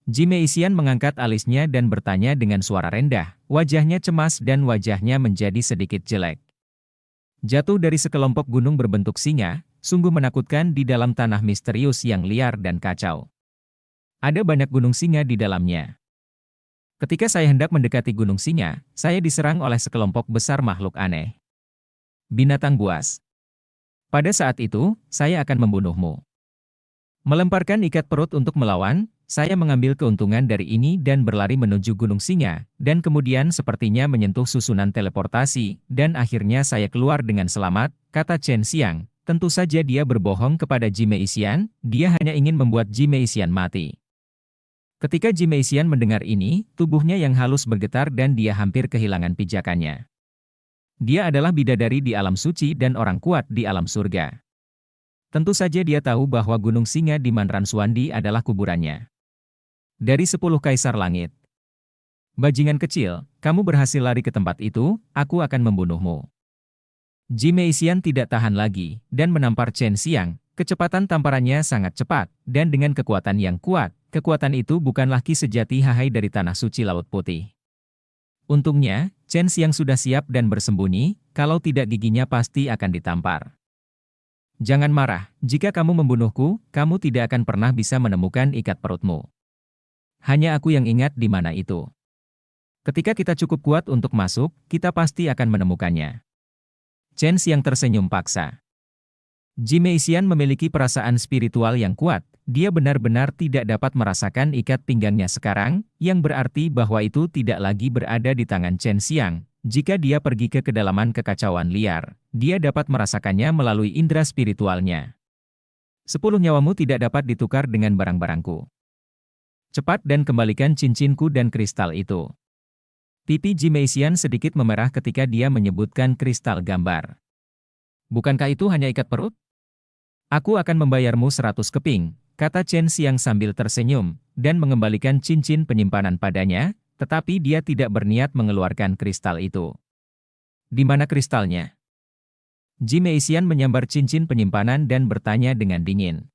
Ji Meixian mengangkat alisnya dan bertanya dengan suara rendah, wajahnya cemas dan wajahnya menjadi sedikit jelek. Jatuh dari sekelompok gunung berbentuk singa, sungguh menakutkan di dalam tanah misterius yang liar dan kacau. Ada banyak gunung singa di dalamnya. Ketika saya hendak mendekati gunung singa, saya diserang oleh sekelompok besar makhluk aneh. Binatang buas. Pada saat itu, saya akan membunuhmu. Melemparkan ikat perut untuk melawan, saya mengambil keuntungan dari ini dan berlari menuju Gunung Singa, dan kemudian sepertinya menyentuh susunan teleportasi, dan akhirnya saya keluar dengan selamat, kata Chen Xiang. Tentu saja dia berbohong kepada Ji Meixian, dia hanya ingin membuat Ji Meixian mati. Ketika Ji Meixian mendengar ini, tubuhnya yang halus bergetar dan dia hampir kehilangan pijakannya. Dia adalah bidadari di alam suci dan orang kuat di alam surga. Tentu saja dia tahu bahwa Gunung Singa di Manran Suandi adalah kuburannya. Dari 10 kaisar langit. Bajingan kecil, kamu berhasil lari ke tempat itu, aku akan membunuhmu. Ji Meixian tidak tahan lagi, dan menampar Chen Xiang. Kecepatan tamparannya sangat cepat, dan dengan kekuatan yang kuat, kekuatan itu bukanlah ki sejati Hahai dari Tanah Suci Laut Putih. Untungnya, Chen Xiang sudah siap dan bersembunyi, kalau tidak giginya pasti akan ditampar. Jangan marah, jika kamu membunuhku, kamu tidak akan pernah bisa menemukan ikat perutmu. Hanya aku yang ingat di mana itu. Ketika kita cukup kuat untuk masuk, kita pasti akan menemukannya. Chen Xiang tersenyum paksa. Ji Meixian memiliki perasaan spiritual yang kuat, dia benar-benar tidak dapat merasakan ikat pinggangnya sekarang, yang berarti bahwa itu tidak lagi berada di tangan Chen Xiang. Jika dia pergi ke kedalaman kekacauan liar, dia dapat merasakannya melalui indera spiritualnya. 10 nyawamu tidak dapat ditukar dengan barang-barangku. Cepat dan kembalikan cincinku dan kristal itu. Pipi Jimeisian sedikit memerah ketika dia menyebutkan kristal gambar. Bukankah itu hanya ikat perut? Aku akan membayarmu 100 keping, kata Chen Xiang sambil tersenyum, dan mengembalikan cincin penyimpanan padanya, tetapi dia tidak berniat mengeluarkan kristal itu. Di mana kristalnya? Jimeisian menyambar cincin penyimpanan dan bertanya dengan dingin.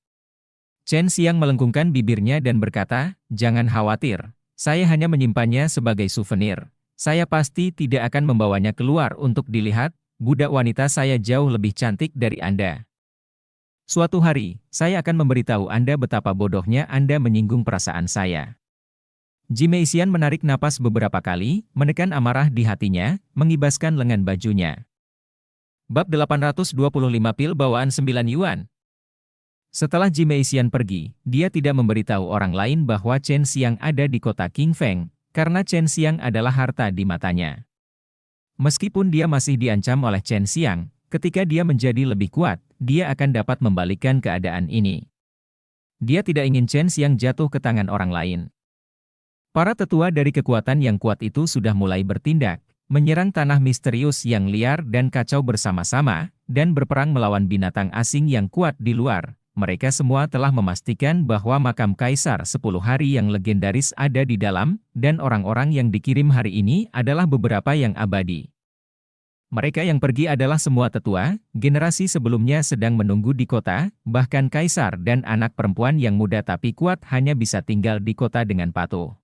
Chen Xiang melengkungkan bibirnya dan berkata, jangan khawatir, saya hanya menyimpannya sebagai souvenir. Saya pasti tidak akan membawanya keluar untuk dilihat, budak wanita saya jauh lebih cantik dari Anda. Suatu hari, saya akan memberitahu Anda betapa bodohnya Anda menyinggung perasaan saya. Jimeisian menarik napas beberapa kali, menekan amarah di hatinya, mengibaskan lengan bajunya. Bab 825 pil bawaan 9 yuan. Setelah Jimeisian pergi, dia tidak memberitahu orang lain bahwa Chen Xiang ada di kota Qingfeng, karena Chen Xiang adalah harta di matanya. Meskipun dia masih diancam oleh Chen Xiang, ketika dia menjadi lebih kuat, dia akan dapat membalikkan keadaan ini. Dia tidak ingin Chen Xiang jatuh ke tangan orang lain. Para tetua dari kekuatan yang kuat itu sudah mulai bertindak, menyerang tanah misterius yang liar dan kacau bersama-sama, dan berperang melawan binatang asing yang kuat di luar. Mereka semua telah memastikan bahwa makam Kaisar 10 hari yang legendaris ada di dalam, dan orang-orang yang dikirim hari ini adalah beberapa yang abadi. Mereka yang pergi adalah semua tetua, generasi sebelumnya sedang menunggu di kota, bahkan Kaisar dan anak perempuan yang muda tapi kuat hanya bisa tinggal di kota dengan patuh.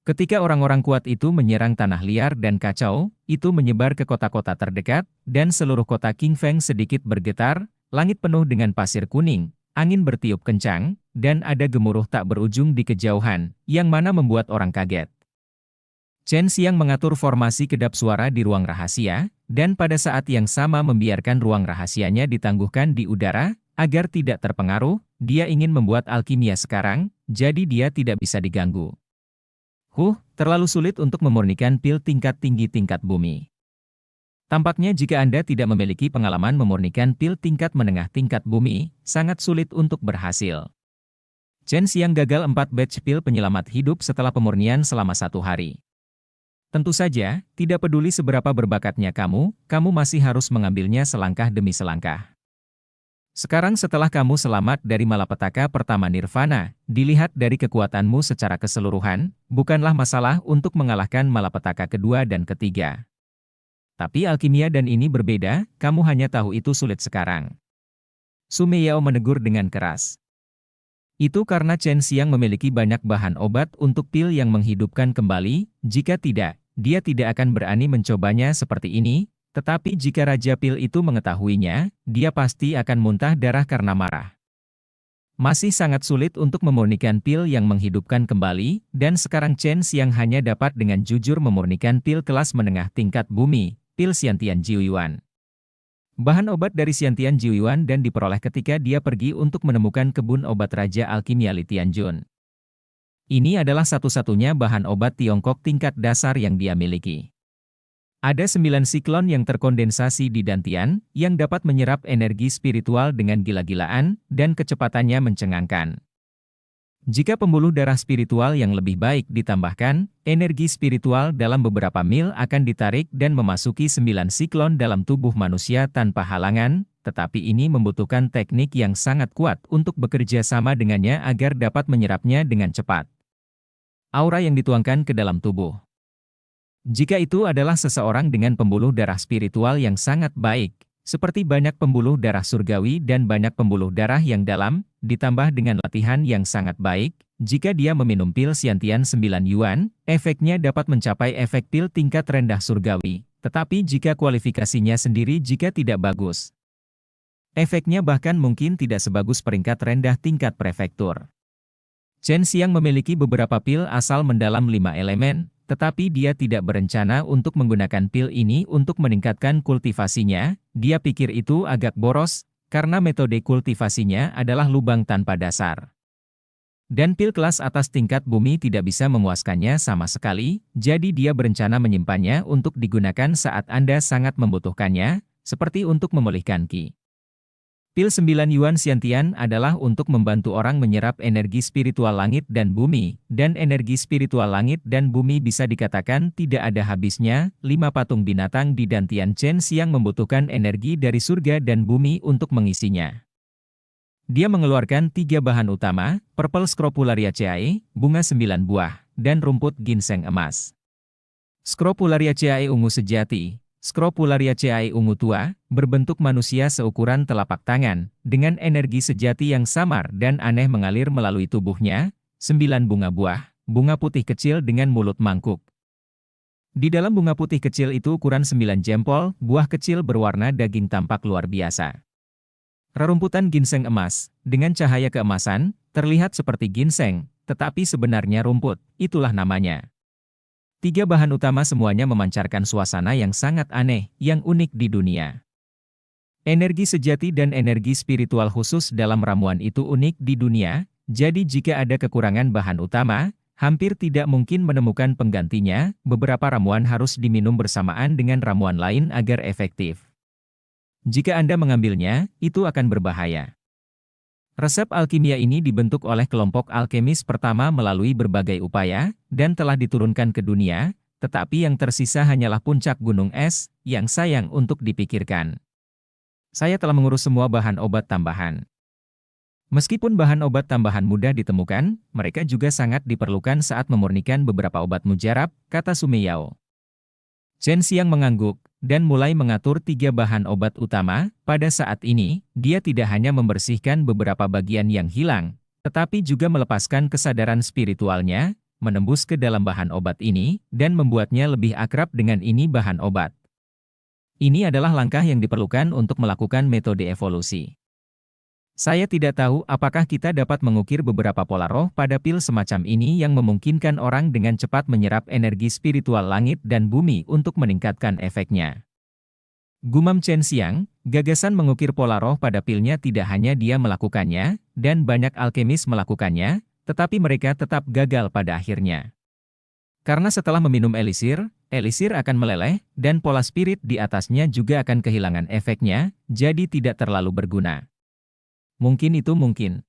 Ketika orang-orang kuat itu menyerang tanah liar dan kacau, itu menyebar ke kota-kota terdekat, dan seluruh kota Qingfeng sedikit bergetar, langit penuh dengan pasir kuning, angin bertiup kencang, dan ada gemuruh tak berujung di kejauhan, yang mana membuat orang kaget. Chen Xiang mengatur formasi kedap suara di ruang rahasia, dan pada saat yang sama membiarkan ruang rahasianya ditangguhkan di udara, agar tidak terpengaruh, dia ingin membuat alkimia sekarang, jadi dia tidak bisa diganggu. Terlalu sulit untuk memurnikan pil tingkat tinggi tingkat bumi. Tampaknya jika Anda tidak memiliki pengalaman memurnikan pil tingkat menengah tingkat bumi, sangat sulit untuk berhasil. Chen Xiang gagal 4 batch pil penyelamat hidup setelah pemurnian selama 1 hari. Tentu saja, tidak peduli seberapa berbakatnya kamu masih harus mengambilnya selangkah demi selangkah. Sekarang setelah kamu selamat dari malapetaka pertama nirvana, dilihat dari kekuatanmu secara keseluruhan, bukanlah masalah untuk mengalahkan malapetaka kedua dan ketiga. Tapi alkimia dan ini berbeda, kamu hanya tahu itu sulit sekarang. Su Meiyao menegur dengan keras. Itu karena Chen Xiang memiliki banyak bahan obat untuk pil yang menghidupkan kembali, jika tidak, dia tidak akan berani mencobanya seperti ini, tetapi jika Raja Pil itu mengetahuinya, dia pasti akan muntah darah karena marah. Masih sangat sulit untuk memurnikan pil yang menghidupkan kembali, dan sekarang Chen Xiang hanya dapat dengan jujur memurnikan pil kelas menengah tingkat bumi, pil Xiantian Jiuyuan. Bahan obat dari Xiantian Jiuyuan dan diperoleh ketika dia pergi untuk menemukan kebun obat Raja Alkimia Li Tianjun. Ini adalah satu-satunya bahan obat Tiongkok tingkat dasar yang dia miliki. Ada 9 siklon yang terkondensasi di dantian, yang dapat menyerap energi spiritual dengan gila-gilaan, dan kecepatannya mencengangkan. Jika pembuluh darah spiritual yang lebih baik ditambahkan, energi spiritual dalam beberapa mil akan ditarik dan memasuki 9 siklon dalam tubuh manusia tanpa halangan, tetapi ini membutuhkan teknik yang sangat kuat untuk bekerja sama dengannya agar dapat menyerapnya dengan cepat. Aura yang dituangkan ke dalam tubuh. Jika itu adalah seseorang dengan pembuluh darah spiritual yang sangat baik, seperti banyak pembuluh darah surgawi dan banyak pembuluh darah yang dalam, ditambah dengan latihan yang sangat baik, jika dia meminum pil Xiantian 9 Yuan, efeknya dapat mencapai efek pil tingkat rendah surgawi, tetapi jika kualifikasinya sendiri jika tidak bagus, efeknya bahkan mungkin tidak sebagus peringkat rendah tingkat prefektur. Chen Xiang memiliki beberapa pil asal mendalam 5 elemen, tetapi dia tidak berencana untuk menggunakan pil ini untuk meningkatkan kultivasinya, dia pikir itu agak boros, karena metode kultivasinya adalah lubang tanpa dasar. Dan pil kelas atas tingkat bumi tidak bisa memuaskannya sama sekali, jadi dia berencana menyimpannya untuk digunakan saat Anda sangat membutuhkannya, seperti untuk memulihkan ki. Pil 9 Yuan Xiantian adalah untuk membantu orang menyerap energi spiritual langit dan bumi, dan energi spiritual langit dan bumi bisa dikatakan tidak ada habisnya. 5 patung binatang di Dantian Chen Xiang membutuhkan energi dari surga dan bumi untuk mengisinya. Dia mengeluarkan 3 bahan utama, Purple Scrofulariaceae, bunga 9 buah, dan rumput ginseng emas. Scrofulariaceae ungu sejati, Scrofulariaceae ungu tua, berbentuk manusia seukuran telapak tangan, dengan energi sejati yang samar dan aneh mengalir melalui tubuhnya, 9 bunga buah, bunga putih kecil dengan mulut mangkuk. Di dalam bunga putih kecil itu ukuran 9 jempol, buah kecil berwarna daging tampak luar biasa. Rerumputan ginseng emas, dengan cahaya keemasan, terlihat seperti ginseng, tetapi sebenarnya rumput, itulah namanya. 3 bahan utama semuanya memancarkan suasana yang sangat aneh, yang unik di dunia. Energi sejati dan energi spiritual khusus dalam ramuan itu unik di dunia, jadi jika ada kekurangan bahan utama, hampir tidak mungkin menemukan penggantinya. Beberapa ramuan harus diminum bersamaan dengan ramuan lain agar efektif. Jika Anda mengambilnya, itu akan berbahaya. Resep alkimia ini dibentuk oleh kelompok alkemis pertama melalui berbagai upaya, dan telah diturunkan ke dunia, tetapi yang tersisa hanyalah puncak gunung es, yang sayang untuk dipikirkan. Saya telah mengurus semua bahan obat tambahan. Meskipun bahan obat tambahan mudah ditemukan, mereka juga sangat diperlukan saat memurnikan beberapa obat mujarab, kata Sumeyao. Chen Xiang mengangguk, dan mulai mengatur 3 bahan obat utama. Pada saat ini, dia tidak hanya membersihkan beberapa bagian yang hilang, tetapi juga melepaskan kesadaran spiritualnya, menembus ke dalam bahan obat ini, dan membuatnya lebih akrab dengan ini bahan obat. Ini adalah langkah yang diperlukan untuk melakukan metode evolusi. Saya tidak tahu apakah kita dapat mengukir beberapa pola roh pada pil semacam ini yang memungkinkan orang dengan cepat menyerap energi spiritual langit dan bumi untuk meningkatkan efeknya. Gumam Chen Xiang, gagasan mengukir pola roh pada pilnya tidak hanya dia melakukannya, dan banyak alkemis melakukannya, tetapi mereka tetap gagal pada akhirnya. Karena setelah meminum elisir akan meleleh, dan pola spirit di atasnya juga akan kehilangan efeknya, jadi tidak terlalu berguna. Mungkin itu mungkin.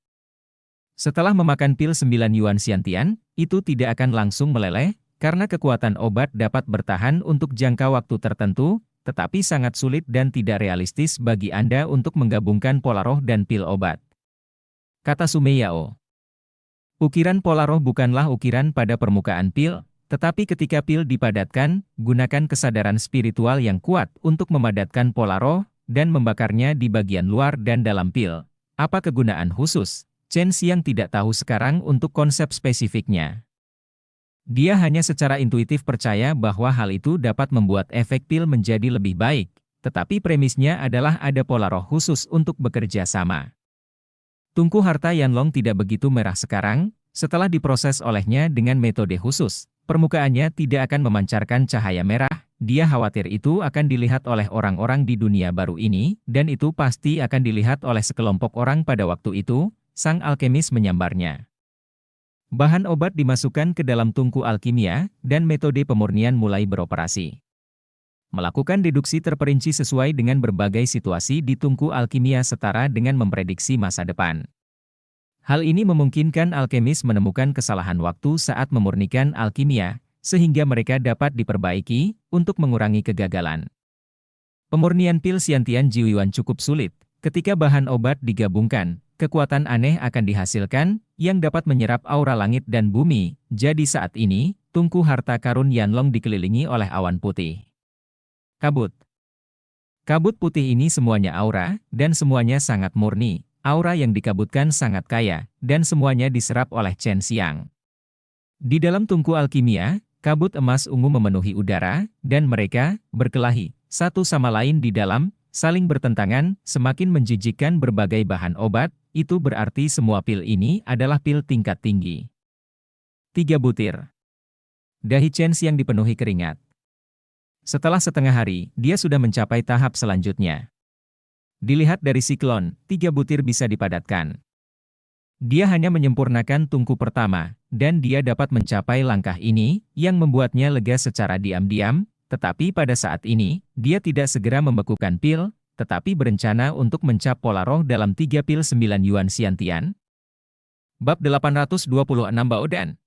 Setelah memakan pil 9 Yuan Xiantian, itu tidak akan langsung meleleh, karena kekuatan obat dapat bertahan untuk jangka waktu tertentu, tetapi sangat sulit dan tidak realistis bagi Anda untuk menggabungkan pola roh dan pil obat. Kata Sumeyao. Ukiran pola roh bukanlah ukiran pada permukaan pil, tetapi ketika pil dipadatkan, gunakan kesadaran spiritual yang kuat untuk memadatkan pola roh, dan membakarnya di bagian luar dan dalam pil. Apa kegunaan khusus? Chen Xiang tidak tahu sekarang untuk konsep spesifiknya. Dia hanya secara intuitif percaya bahwa hal itu dapat membuat efek pil menjadi lebih baik, tetapi premisnya adalah ada pola roh khusus untuk bekerja sama. Tungku harta Yanlong tidak begitu merah sekarang, setelah diproses olehnya dengan metode khusus, permukaannya tidak akan memancarkan cahaya merah. Dia khawatir itu akan dilihat oleh orang-orang di dunia baru ini, dan itu pasti akan dilihat oleh sekelompok orang pada waktu itu. Sang alkemis menyambarnya. Bahan obat dimasukkan ke dalam tungku alkimia, dan metode pemurnian mulai beroperasi. Melakukan deduksi terperinci sesuai dengan berbagai situasi di tungku alkimia setara dengan memprediksi masa depan. Hal ini memungkinkan alkemis menemukan kesalahan waktu saat memurnikan alkimia, sehingga mereka dapat diperbaiki untuk mengurangi kegagalan. Pemurnian pil Xiantian Jiuyuan cukup sulit. Ketika bahan obat digabungkan, kekuatan aneh akan dihasilkan yang dapat menyerap aura langit dan bumi. Jadi saat ini, tungku harta karun Yanlong dikelilingi oleh awan putih. Kabut. Kabut putih ini semuanya aura, dan semuanya sangat murni. Aura yang dikabutkan sangat kaya, dan semuanya diserap oleh Chen Xiang. Di dalam tungku alkimia, kabut emas ungu memenuhi udara, dan mereka berkelahi satu sama lain di dalam, saling bertentangan, semakin menjijikkan berbagai bahan obat. Itu berarti semua pil ini adalah pil tingkat tinggi. 3 butir. Dahi Chen Xiang dipenuhi keringat. Setelah setengah hari, dia sudah mencapai tahap selanjutnya. Dilihat dari siklon, 3 butir bisa dipadatkan. Dia hanya menyempurnakan tungku pertama, dan dia dapat mencapai langkah ini, yang membuatnya lega secara diam-diam, tetapi pada saat ini, dia tidak segera membekukan pil, tetapi berencana untuk mencap pola roh dalam 3 pil 9 Yuan Xiantian. Bab 826 Baodan.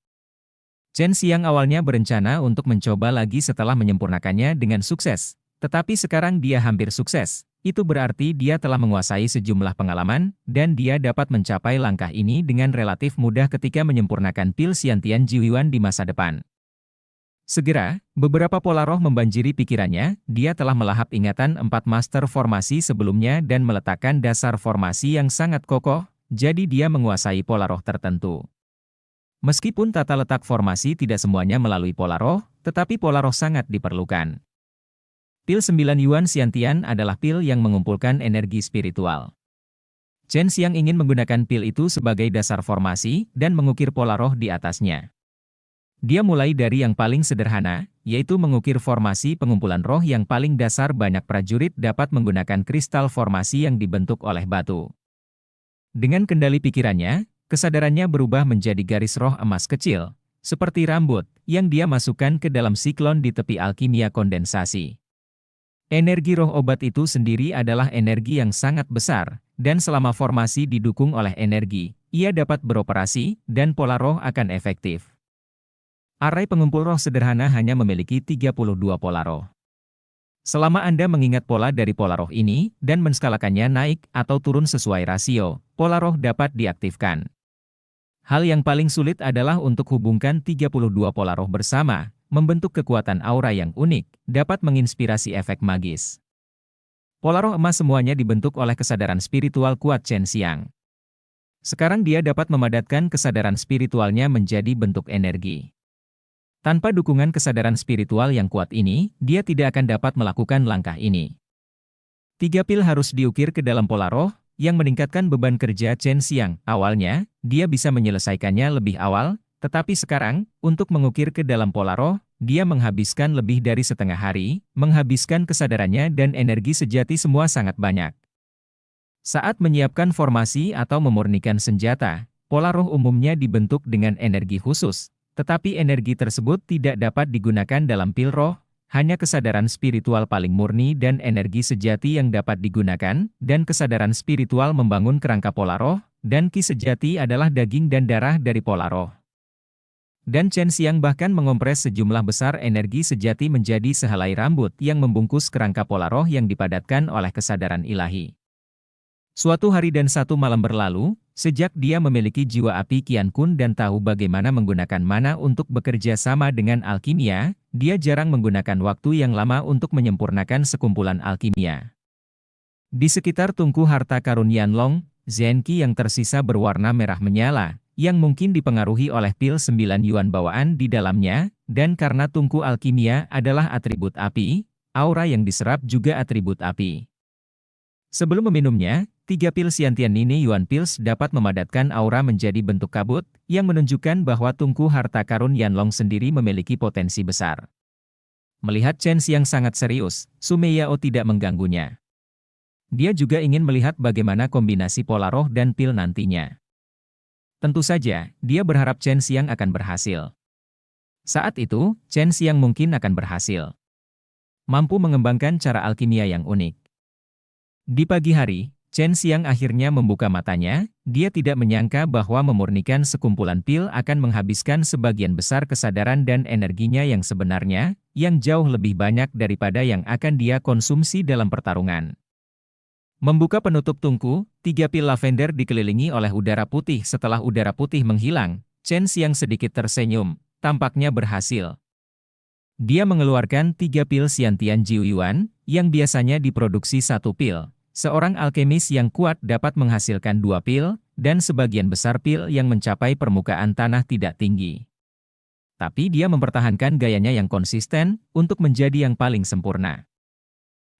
Chen Xiang awalnya berencana untuk mencoba lagi setelah menyempurnakannya dengan sukses, tetapi sekarang dia hampir sukses. Itu berarti dia telah menguasai sejumlah pengalaman, dan dia dapat mencapai langkah ini dengan relatif mudah ketika menyempurnakan pil Xiantian Jiuan di masa depan. Segera, beberapa pola roh membanjiri pikirannya, dia telah melahap ingatan 4 master formasi sebelumnya dan meletakkan dasar formasi yang sangat kokoh, jadi dia menguasai pola roh tertentu. Meskipun tata letak formasi tidak semuanya melalui pola roh, tetapi pola roh sangat diperlukan. Pil 9 Yuan Xiantian adalah pil yang mengumpulkan energi spiritual. Chen Xiang ingin menggunakan pil itu sebagai dasar formasi dan mengukir pola roh di atasnya. Dia mulai dari yang paling sederhana, yaitu mengukir formasi pengumpulan roh yang paling dasar. Banyak prajurit dapat menggunakan kristal formasi yang dibentuk oleh batu. Dengan kendali pikirannya, kesadarannya berubah menjadi garis roh emas kecil, seperti rambut, yang dia masukkan ke dalam siklon di tepi alkimia kondensasi. Energi roh obat itu sendiri adalah energi yang sangat besar, dan selama formasi didukung oleh energi, ia dapat beroperasi, dan pola roh akan efektif. Arai pengumpul roh sederhana hanya memiliki 32 pola roh. Selama Anda mengingat pola dari pola roh ini, dan menskalakannya naik atau turun sesuai rasio, pola roh dapat diaktifkan. Hal yang paling sulit adalah untuk hubungkan 32 pola roh bersama, membentuk kekuatan aura yang unik, dapat menginspirasi efek magis. Pola roh emas semuanya dibentuk oleh kesadaran spiritual kuat Chen Xiang. Sekarang dia dapat memadatkan kesadaran spiritualnya menjadi bentuk energi. Tanpa dukungan kesadaran spiritual yang kuat ini, dia tidak akan dapat melakukan langkah ini. 3 pil harus diukir ke dalam pola roh, yang meningkatkan beban kerja Chen Xiang. Awalnya, dia bisa menyelesaikannya lebih awal, tetapi sekarang, untuk mengukir ke dalam pola roh, dia menghabiskan lebih dari setengah hari, menghabiskan kesadarannya dan energi sejati semua sangat banyak. Saat menyiapkan formasi atau memurnikan senjata, pola roh umumnya dibentuk dengan energi khusus, tetapi energi tersebut tidak dapat digunakan dalam pil roh, hanya kesadaran spiritual paling murni dan energi sejati yang dapat digunakan, dan kesadaran spiritual membangun kerangka pola roh, dan ki sejati adalah daging dan darah dari pola roh. Dan Chen Xiang bahkan mengompres sejumlah besar energi sejati menjadi sehelai rambut yang membungkus kerangka pola roh yang dipadatkan oleh kesadaran ilahi. Suatu hari dan satu malam berlalu, sejak dia memiliki jiwa api Qian Kun dan tahu bagaimana menggunakan mana untuk bekerja sama dengan alkimia, dia jarang menggunakan waktu yang lama untuk menyempurnakan sekumpulan alkimia. Di sekitar tungku harta karun Yanlong, Zenqi yang tersisa berwarna merah menyala, yang mungkin dipengaruhi oleh pil 9 Yuan bawaan di dalamnya, dan karena tungku alkimia adalah atribut api, aura yang diserap juga atribut api. Sebelum meminumnya, 3 pil Xiantian Nini Yuan Pils dapat memadatkan aura menjadi bentuk kabut, yang menunjukkan bahwa tungku harta karun Yanlong sendiri memiliki potensi besar. Melihat Chen Xiang sangat serius, Su Meiyao tidak mengganggunya. Dia juga ingin melihat bagaimana kombinasi pola roh dan pil nantinya. Tentu saja, dia berharap Chen Xiang akan berhasil. Saat itu, Chen Xiang mungkin akan berhasil. Mampu mengembangkan cara alkimia yang unik. Di pagi hari, Chen Xiang akhirnya membuka matanya, dia tidak menyangka bahwa memurnikan sekumpulan pil akan menghabiskan sebagian besar kesadaran dan energinya yang sebenarnya, yang jauh lebih banyak daripada yang akan dia konsumsi dalam pertarungan. Membuka penutup tungku, 3 pil lavender dikelilingi oleh udara putih. Setelah udara putih menghilang, Chen Xiang sedikit tersenyum, tampaknya berhasil. Dia mengeluarkan 3 pil Xiantian Jiuyuan, yang biasanya diproduksi 1 pil. Seorang alkemis yang kuat dapat menghasilkan 2 pil, dan sebagian besar pil yang mencapai permukaan tanah tidak tinggi. Tapi dia mempertahankan gayanya yang konsisten, untuk menjadi yang paling sempurna.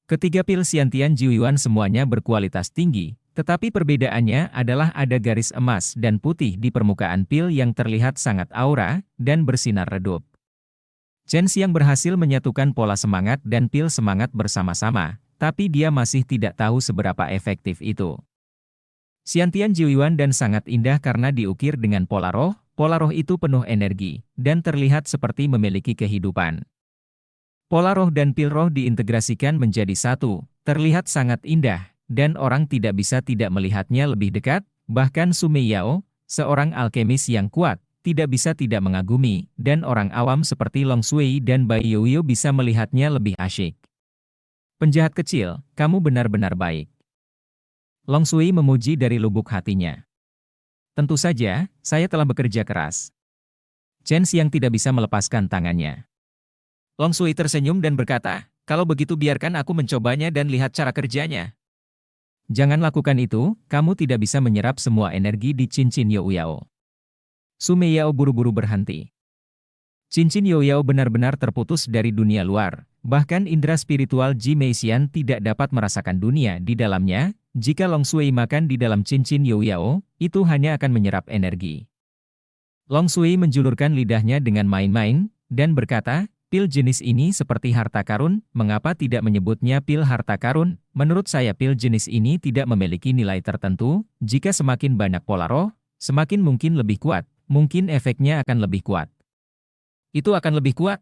Ketiga pil Xiantian Jiuyuan semuanya berkualitas tinggi, tetapi perbedaannya adalah ada garis emas dan putih di permukaan pil yang terlihat sangat aura, dan bersinar redup. Chen Xiang berhasil menyatukan pola semangat dan pil semangat bersama-sama, tapi dia masih tidak tahu seberapa efektif itu. Xiantian Jiuyuan dan sangat indah karena diukir dengan pola roh itu penuh energi, dan terlihat seperti memiliki kehidupan. Pola roh dan pil roh diintegrasikan menjadi satu, terlihat sangat indah, dan orang tidak bisa tidak melihatnya lebih dekat, bahkan Su Meiyao, seorang alkemis yang kuat, tidak bisa tidak mengagumi, dan orang awam seperti Long Sui dan Bai Youyu bisa melihatnya lebih asyik. Penjahat kecil, kamu benar-benar baik. Long Sui memuji dari lubuk hatinya. Tentu saja, saya telah bekerja keras. Chen Xiang tidak bisa melepaskan tangannya. Long Sui tersenyum dan berkata, kalau begitu biarkan aku mencobanya dan lihat cara kerjanya. Jangan lakukan itu, kamu tidak bisa menyerap semua energi di cincin Youyao. Su Meiyao buru-buru berhenti. Cincin Youyao benar-benar terputus dari dunia luar, bahkan indera spiritual Ji Meixian tidak dapat merasakan dunia di dalamnya. Jika Long Sui makan di dalam cincin Youyao, itu hanya akan menyerap energi. Long Sui menjulurkan lidahnya dengan main-main, dan berkata, pil jenis ini seperti harta karun, mengapa tidak menyebutnya pil harta karun? Menurut saya pil jenis ini tidak memiliki nilai tertentu, jika semakin banyak pola roh, semakin mungkin lebih kuat. Mungkin efeknya akan lebih kuat. Itu akan lebih kuat?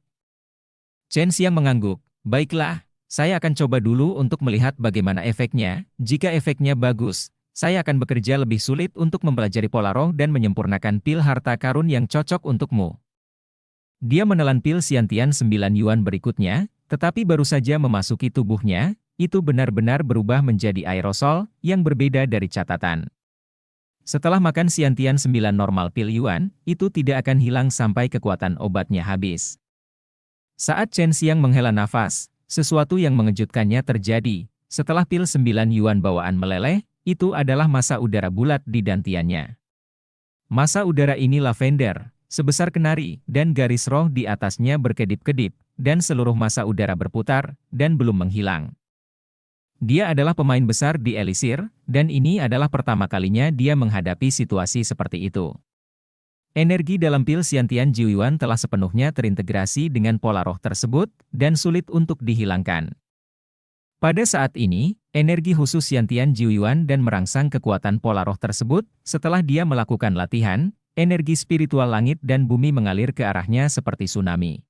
Chen Xiang mengangguk. Baiklah, saya akan coba dulu untuk melihat bagaimana efeknya. Jika efeknya bagus, saya akan bekerja lebih sulit untuk mempelajari pola roh dan menyempurnakan pil harta karun yang cocok untukmu. Dia menelan pil Xiantian 9 Yuan berikutnya, tetapi baru saja memasuki tubuhnya, itu benar-benar berubah menjadi aerosol yang berbeda dari catatan. Setelah makan Xiantian 9 normal pil Yuan, itu tidak akan hilang sampai kekuatan obatnya habis. Saat Chen Xiang menghela nafas, sesuatu yang mengejutkannya terjadi. Setelah pil 9 Yuan bawaan meleleh, itu adalah massa udara bulat di dantiannya. Massa udara ini lavender, sebesar kenari, dan garis roh di atasnya berkedip-kedip, dan seluruh massa udara berputar, dan belum menghilang. Dia adalah pemain besar di Elisir, dan ini adalah pertama kalinya dia menghadapi situasi seperti itu. Energi dalam pil Xiantian Jiuyuan telah sepenuhnya terintegrasi dengan pola roh tersebut, dan sulit untuk dihilangkan. Pada saat ini, energi khusus Xiantian Jiuyuan dan merangsang kekuatan pola roh tersebut, setelah dia melakukan latihan, energi spiritual langit dan bumi mengalir ke arahnya seperti tsunami.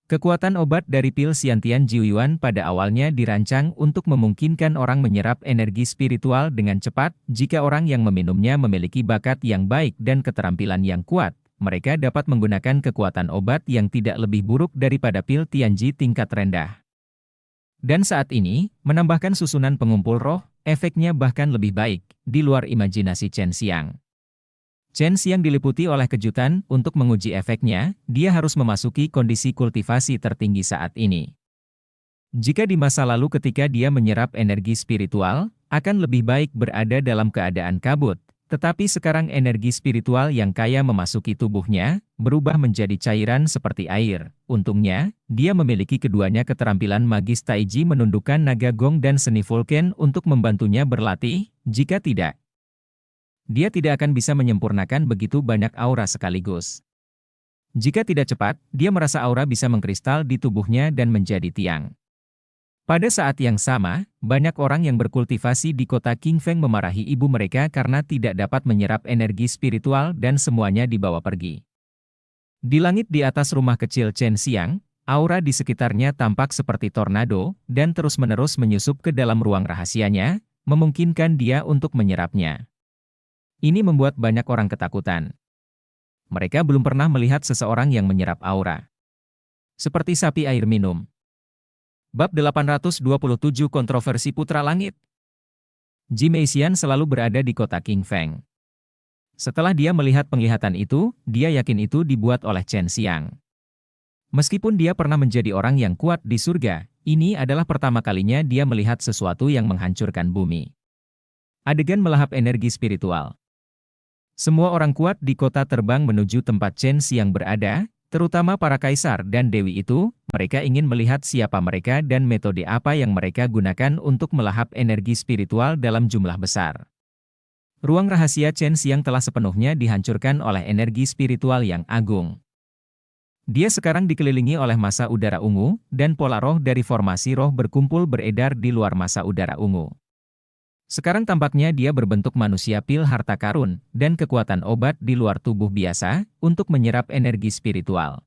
Kekuatan obat dari pil Xiantian Jiuyuan pada awalnya dirancang untuk memungkinkan orang menyerap energi spiritual dengan cepat. Jika orang yang meminumnya memiliki bakat yang baik dan keterampilan yang kuat, mereka dapat menggunakan kekuatan obat yang tidak lebih buruk daripada pil Tianji tingkat rendah. Dan saat ini, menambahkan susunan pengumpul roh, efeknya bahkan lebih baik, di luar imajinasi Chen Xiang. Chen Xiang diliputi oleh kejutan. Untuk menguji efeknya, dia harus memasuki kondisi kultivasi tertinggi saat ini. Jika di masa lalu ketika dia menyerap energi spiritual, akan lebih baik berada dalam keadaan kabut, tetapi sekarang energi spiritual yang kaya memasuki tubuhnya, berubah menjadi cairan seperti air. Untungnya, dia memiliki keduanya keterampilan magis Taiji menundukkan naga gong dan seni vulkan untuk membantunya berlatih. Jika tidak, dia tidak akan bisa menyempurnakan begitu banyak aura sekaligus. Jika tidak cepat, dia merasa aura bisa mengkristal di tubuhnya dan menjadi tiang. Pada saat yang sama, banyak orang yang berkultivasi di kota Qingfeng memarahi ibu mereka karena tidak dapat menyerap energi spiritual dan semuanya dibawa pergi. Di langit di atas rumah kecil Chen Xiang, aura di sekitarnya tampak seperti tornado dan terus-menerus menyusup ke dalam ruang rahasianya, memungkinkan dia untuk menyerapnya. Ini membuat banyak orang ketakutan. Mereka belum pernah melihat seseorang yang menyerap aura. Seperti sapi air minum. Bab 827 Kontroversi Putra Langit. Ji Meixian selalu berada di kota Qingfeng. Setelah dia melihat penglihatan itu, dia yakin itu dibuat oleh Chen Xiang. Meskipun dia pernah menjadi orang yang kuat di surga, ini adalah pertama kalinya dia melihat sesuatu yang menghancurkan bumi. Adegan melahap energi spiritual. Semua orang kuat di kota terbang menuju tempat Chen Xiang berada, terutama para kaisar dan dewi itu. Mereka ingin melihat siapa mereka dan metode apa yang mereka gunakan untuk melahap energi spiritual dalam jumlah besar. Ruang rahasia Chen Xiang telah sepenuhnya dihancurkan oleh energi spiritual yang agung. Dia sekarang dikelilingi oleh massa udara ungu, dan pola roh dari formasi roh berkumpul beredar di luar massa udara ungu. Sekarang tampaknya dia berbentuk manusia pil harta karun, dan kekuatan obat di luar tubuh biasa, untuk menyerap energi spiritual.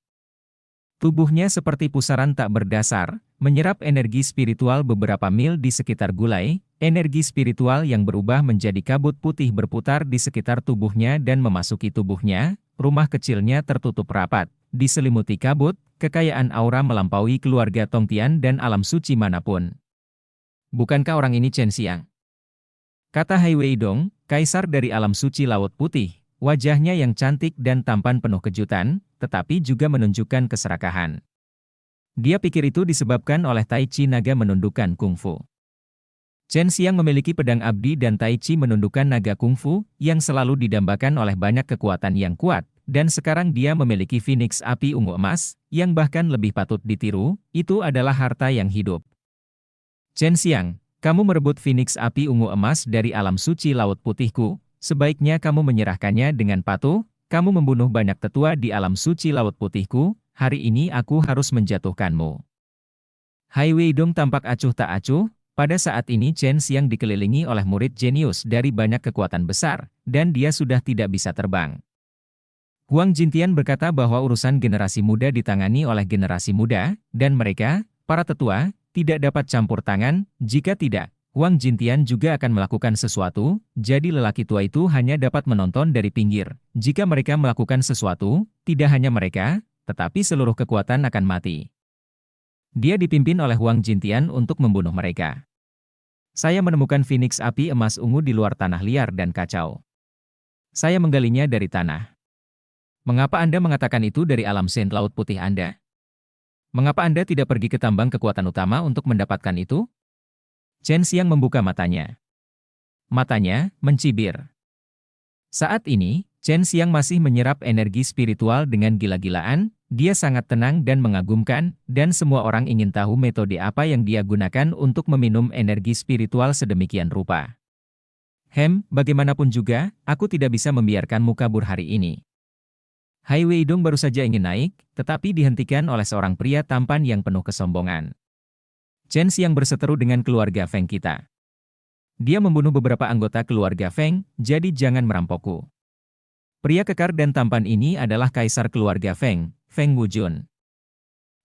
Tubuhnya seperti pusaran tak berdasar, menyerap energi spiritual beberapa mil di sekitar gulai, energi spiritual yang berubah menjadi kabut putih berputar di sekitar tubuhnya dan memasuki tubuhnya, rumah kecilnya tertutup rapat, diselimuti kabut, kekayaan aura melampaui keluarga Tongtian dan alam suci manapun. Bukankah orang ini Chen Xiang? Kata Hai Weidong, kaisar dari alam suci Laut Putih, wajahnya yang cantik dan tampan penuh kejutan, tetapi juga menunjukkan keserakahan. Dia pikir itu disebabkan oleh Tai Chi naga menundukkan kungfu. Chen Xiang memiliki pedang abdi dan Tai Chi menundukkan naga kungfu, yang selalu didambakan oleh banyak kekuatan yang kuat, dan sekarang dia memiliki Phoenix api ungu emas, yang bahkan lebih patut ditiru, itu adalah harta yang hidup. Chen Xiang, kamu merebut Phoenix api ungu emas dari alam suci Laut Putihku, sebaiknya kamu menyerahkannya dengan patuh, kamu membunuh banyak tetua di alam suci Laut Putihku, hari ini aku harus menjatuhkanmu. Hai Weidong tampak acuh tak acuh. Pada saat ini Chen Xiang dikelilingi oleh murid jenius dari banyak kekuatan besar, dan dia sudah tidak bisa terbang. Huang Jintian berkata bahwa urusan generasi muda ditangani oleh generasi muda, dan mereka, para tetua, tidak dapat campur tangan, jika tidak, Huang Jintian juga akan melakukan sesuatu, jadi lelaki tua itu hanya dapat menonton dari pinggir. Jika mereka melakukan sesuatu, tidak hanya mereka, tetapi seluruh kekuatan akan mati. Dia dipimpin oleh Huang Jintian untuk membunuh mereka. Saya menemukan Phoenix api emas ungu di luar tanah liar dan kacau. Saya menggalinya dari tanah. Mengapa Anda mengatakan itu dari alam Saint Laut Putih Anda? Mengapa Anda tidak pergi ke tambang kekuatan utama untuk mendapatkan itu? Chen Xiang membuka matanya. Matanya mencibir. Saat ini, Chen Xiang masih menyerap energi spiritual dengan gila-gilaan. Dia sangat tenang dan mengagumkan, dan semua orang ingin tahu metode apa yang dia gunakan untuk meminum energi spiritual sedemikian rupa. Bagaimanapun juga, aku tidak bisa membiarkanmu kabur hari ini. Hai Weidong baru saja ingin naik, tetapi dihentikan oleh seorang pria tampan yang penuh kesombongan. Chen Xiang berseteru dengan keluarga Feng kita. Dia membunuh beberapa anggota keluarga Feng, jadi jangan merampokku. Pria kekar dan tampan ini adalah kaisar keluarga Feng, Feng Wujun.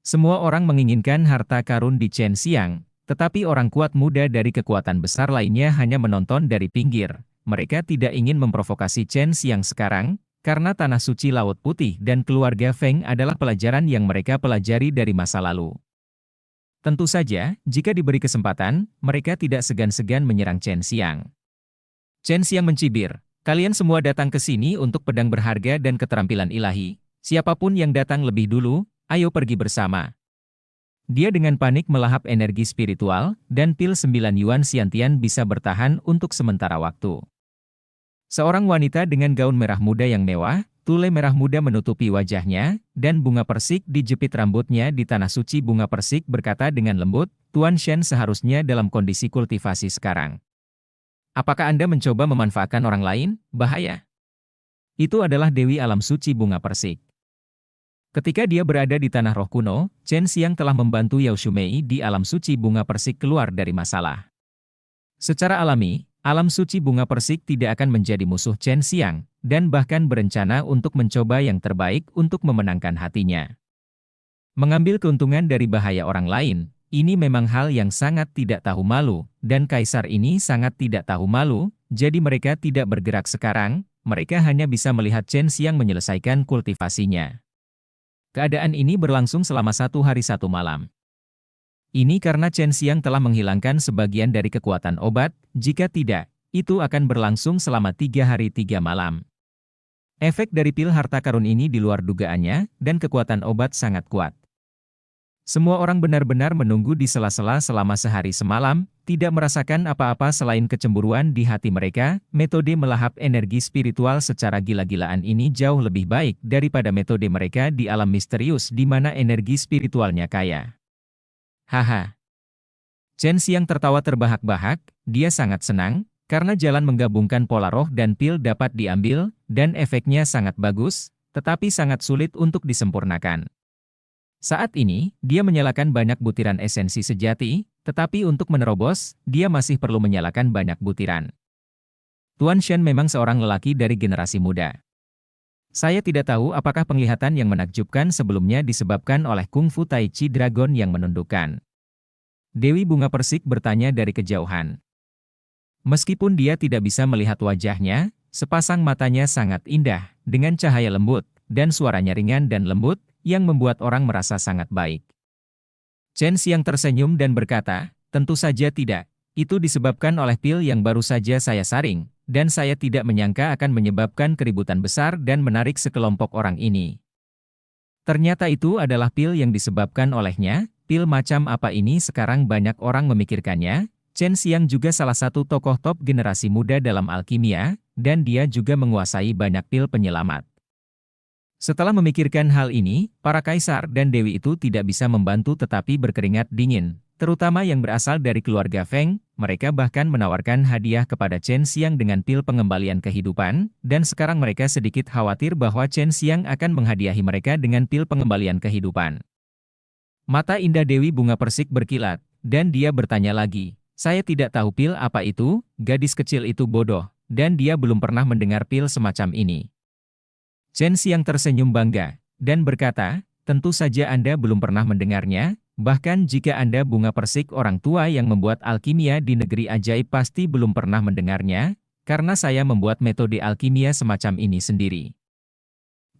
Semua orang menginginkan harta karun di Chen Xiang, tetapi orang kuat muda dari kekuatan besar lainnya hanya menonton dari pinggir. Mereka tidak ingin memprovokasi Chen Xiang sekarang, karena tanah suci Laut Putih dan keluarga Feng adalah pelajaran yang mereka pelajari dari masa lalu. Tentu saja, jika diberi kesempatan, mereka tidak segan-segan menyerang Chen Xiang. Chen Xiang mencibir, kalian semua datang ke sini untuk pedang berharga dan keterampilan ilahi. Siapapun yang datang lebih dulu, ayo pergi bersama. Dia dengan panik melahap energi spiritual, dan pil 9 Yuan Xiantian bisa bertahan untuk sementara waktu. Seorang wanita dengan gaun merah muda yang mewah, tule merah muda menutupi wajahnya, dan bunga persik dijepit rambutnya di tanah suci. Bunga persik berkata dengan lembut, Tuan Shen seharusnya dalam kondisi kultivasi sekarang. Apakah Anda mencoba memanfaatkan orang lain? Bahaya. Itu adalah Dewi Alam Suci Bunga Persik. Ketika dia berada di tanah roh kuno, Chen Xiang telah membantu Yao Shumei di Alam Suci Bunga Persik keluar dari masalah. Secara alami, Alam Suci Bunga Persik tidak akan menjadi musuh Chen Xiang, dan bahkan berencana untuk mencoba yang terbaik untuk memenangkan hatinya. Mengambil keuntungan dari bahaya orang lain, ini memang hal yang sangat tidak tahu malu, dan kaisar ini sangat tidak tahu malu, jadi mereka tidak bergerak sekarang, mereka hanya bisa melihat Chen Xiang menyelesaikan kultivasinya. Keadaan ini berlangsung selama 1 hari 1 malam. Ini karena Chen Xiang telah menghilangkan sebagian dari kekuatan obat, jika tidak, itu akan berlangsung selama 3 hari 3 malam. Efek dari pil harta karun ini di luar dugaannya, dan kekuatan obat sangat kuat. Semua orang benar-benar menunggu di sela-sela selama sehari semalam, tidak merasakan apa-apa selain kecemburuan di hati mereka. Metode melahap energi spiritual secara gila-gilaan ini jauh lebih baik daripada metode mereka di alam misterius di mana energi spiritualnya kaya. Haha. Chen Xiang tertawa terbahak-bahak, dia sangat senang, karena jalan menggabungkan pola roh dan pil dapat diambil, dan efeknya sangat bagus, tetapi sangat sulit untuk disempurnakan. Saat ini, dia menyalakan banyak butiran esensi sejati, tetapi untuk menerobos, dia masih perlu menyalakan banyak butiran. Tuan Shen memang seorang lelaki dari generasi muda. Saya tidak tahu apakah penglihatan yang menakjubkan sebelumnya disebabkan oleh kungfu Tai Chi Dragon yang menundukkan. Dewi Bunga Persik bertanya dari kejauhan. Meskipun dia tidak bisa melihat wajahnya, sepasang matanya sangat indah, dengan cahaya lembut, dan suaranya ringan dan lembut, yang membuat orang merasa sangat baik. Chen Xiang tersenyum dan berkata, tentu saja tidak. Itu disebabkan oleh pil yang baru saja saya saring, dan saya tidak menyangka akan menyebabkan keributan besar dan menarik sekelompok orang ini. Ternyata itu adalah pil yang disebabkan olehnya. Pil macam apa ini sekarang banyak orang memikirkannya. Chen Xiang juga salah satu tokoh top generasi muda dalam alkimia, dan dia juga menguasai banyak pil penyelamat. Setelah memikirkan hal ini, para kaisar dan dewi itu tidak bisa membantu tetapi berkeringat dingin, terutama yang berasal dari keluarga Feng. Mereka bahkan menawarkan hadiah kepada Chen Xiang dengan pil pengembalian kehidupan, dan sekarang mereka sedikit khawatir bahwa Chen Xiang akan menghadiahi mereka dengan pil pengembalian kehidupan. Mata indah Dewi Bunga Persik berkilat, dan dia bertanya lagi, saya tidak tahu pil apa itu, gadis kecil itu bodoh, dan dia belum pernah mendengar pil semacam ini. Chen Xiang tersenyum bangga, dan berkata, tentu saja Anda belum pernah mendengarnya, bahkan jika Anda Bunga Persik orang tua yang membuat alkimia di negeri ajaib pasti belum pernah mendengarnya, karena saya membuat metode alkimia semacam ini sendiri.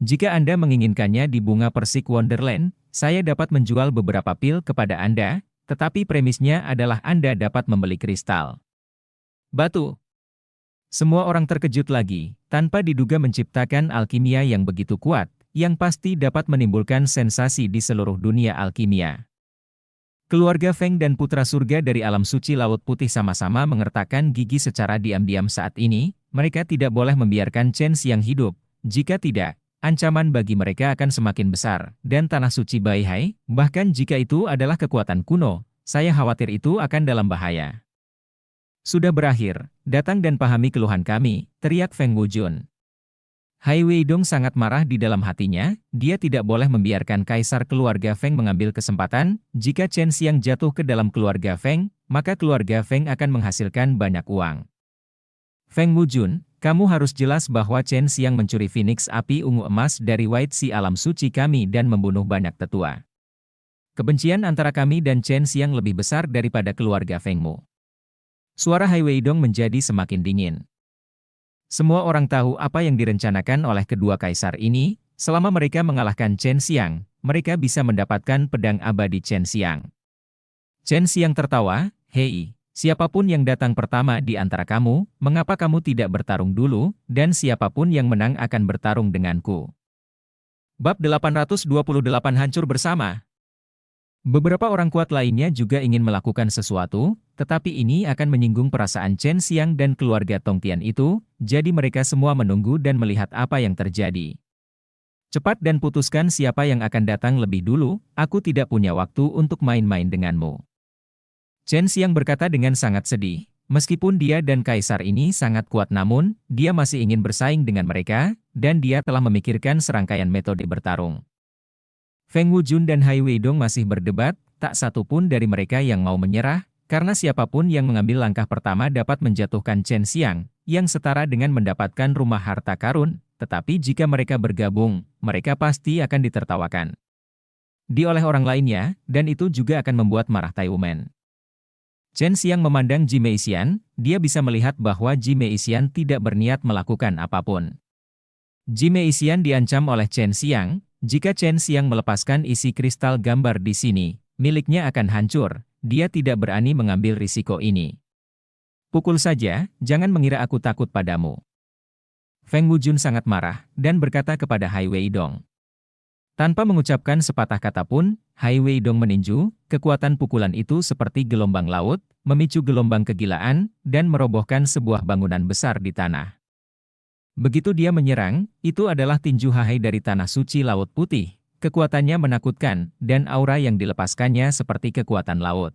Jika Anda menginginkannya di Bunga Persik Wonderland, saya dapat menjual beberapa pil kepada Anda, tetapi premisnya adalah Anda dapat membeli kristal batu. Semua orang terkejut lagi, tanpa diduga menciptakan alkimia yang begitu kuat, yang pasti dapat menimbulkan sensasi di seluruh dunia alkimia. Keluarga Feng dan putra surga dari alam suci Laut Putih sama-sama mengertakkan gigi secara diam-diam saat ini. Mereka tidak boleh membiarkan Chen Xiang hidup, jika tidak, ancaman bagi mereka akan semakin besar, dan tanah suci Baihai, bahkan jika itu adalah kekuatan kuno, saya khawatir itu akan dalam bahaya. Sudah berakhir, datang dan pahami keluhan kami, teriak Feng Wujun. Hai Weidong sangat marah di dalam hatinya, dia tidak boleh membiarkan kaisar keluarga Feng mengambil kesempatan. Jika Chen Xiang jatuh ke dalam keluarga Feng, maka keluarga Feng akan menghasilkan banyak uang. Feng Wujun, kamu harus jelas bahwa Chen Xiang mencuri Phoenix api ungu emas dari White Sea alam suci kami dan membunuh banyak tetua. Kebencian antara kami dan Chen Xiang lebih besar daripada keluarga Fengmu. Suara Hai Weidong menjadi semakin dingin. Semua orang tahu apa yang direncanakan oleh kedua kaisar ini. Selama mereka mengalahkan Chen Xiang, mereka bisa mendapatkan pedang abadi Chen Xiang. Chen Xiang tertawa, hei, siapapun yang datang pertama di antara kamu, mengapa kamu tidak bertarung dulu, dan siapapun yang menang akan bertarung denganku. Bab 828 Hancur Bersama. Beberapa orang kuat lainnya juga ingin melakukan sesuatu, tetapi ini akan menyinggung perasaan Chen Xiang dan keluarga Tongtian itu, jadi mereka semua menunggu dan melihat apa yang terjadi. Cepat dan putuskan siapa yang akan datang lebih dulu, aku tidak punya waktu untuk main-main denganmu. Chen Xiang berkata dengan sangat sedih, meskipun dia dan kaisar ini sangat kuat namun, dia masih ingin bersaing dengan mereka, dan dia telah memikirkan serangkaian metode bertarung. Feng Wujun dan Hai Weidong masih berdebat, tak satu pun dari mereka yang mau menyerah, karena siapapun yang mengambil langkah pertama dapat menjatuhkan Chen Xiang, yang setara dengan mendapatkan rumah harta karun, tetapi jika mereka bergabung, mereka pasti akan ditertawakan oleh orang lainnya, dan itu juga akan membuat marah Tai Wumen. Chen Xiang memandang Ji Meixian, dia bisa melihat bahwa Ji Meixian tidak berniat melakukan apapun. Ji Meixian diancam oleh Chen Xiang. Jika Chen Xiang melepaskan isi kristal gambar di sini, miliknya akan hancur, dia tidak berani mengambil risiko ini. Pukul saja, jangan mengira aku takut padamu. Feng Wujun sangat marah, dan berkata kepada Hai Weidong. Tanpa mengucapkan sepatah kata pun, Hai Weidong meninju, kekuatan pukulan itu seperti gelombang laut, memicu gelombang kegilaan, dan merobohkan sebuah bangunan besar di tanah. Begitu dia menyerang, itu adalah tinju Hai dari Tanah Suci Laut Putih. Kekuatannya menakutkan, dan aura yang dilepaskannya seperti kekuatan laut.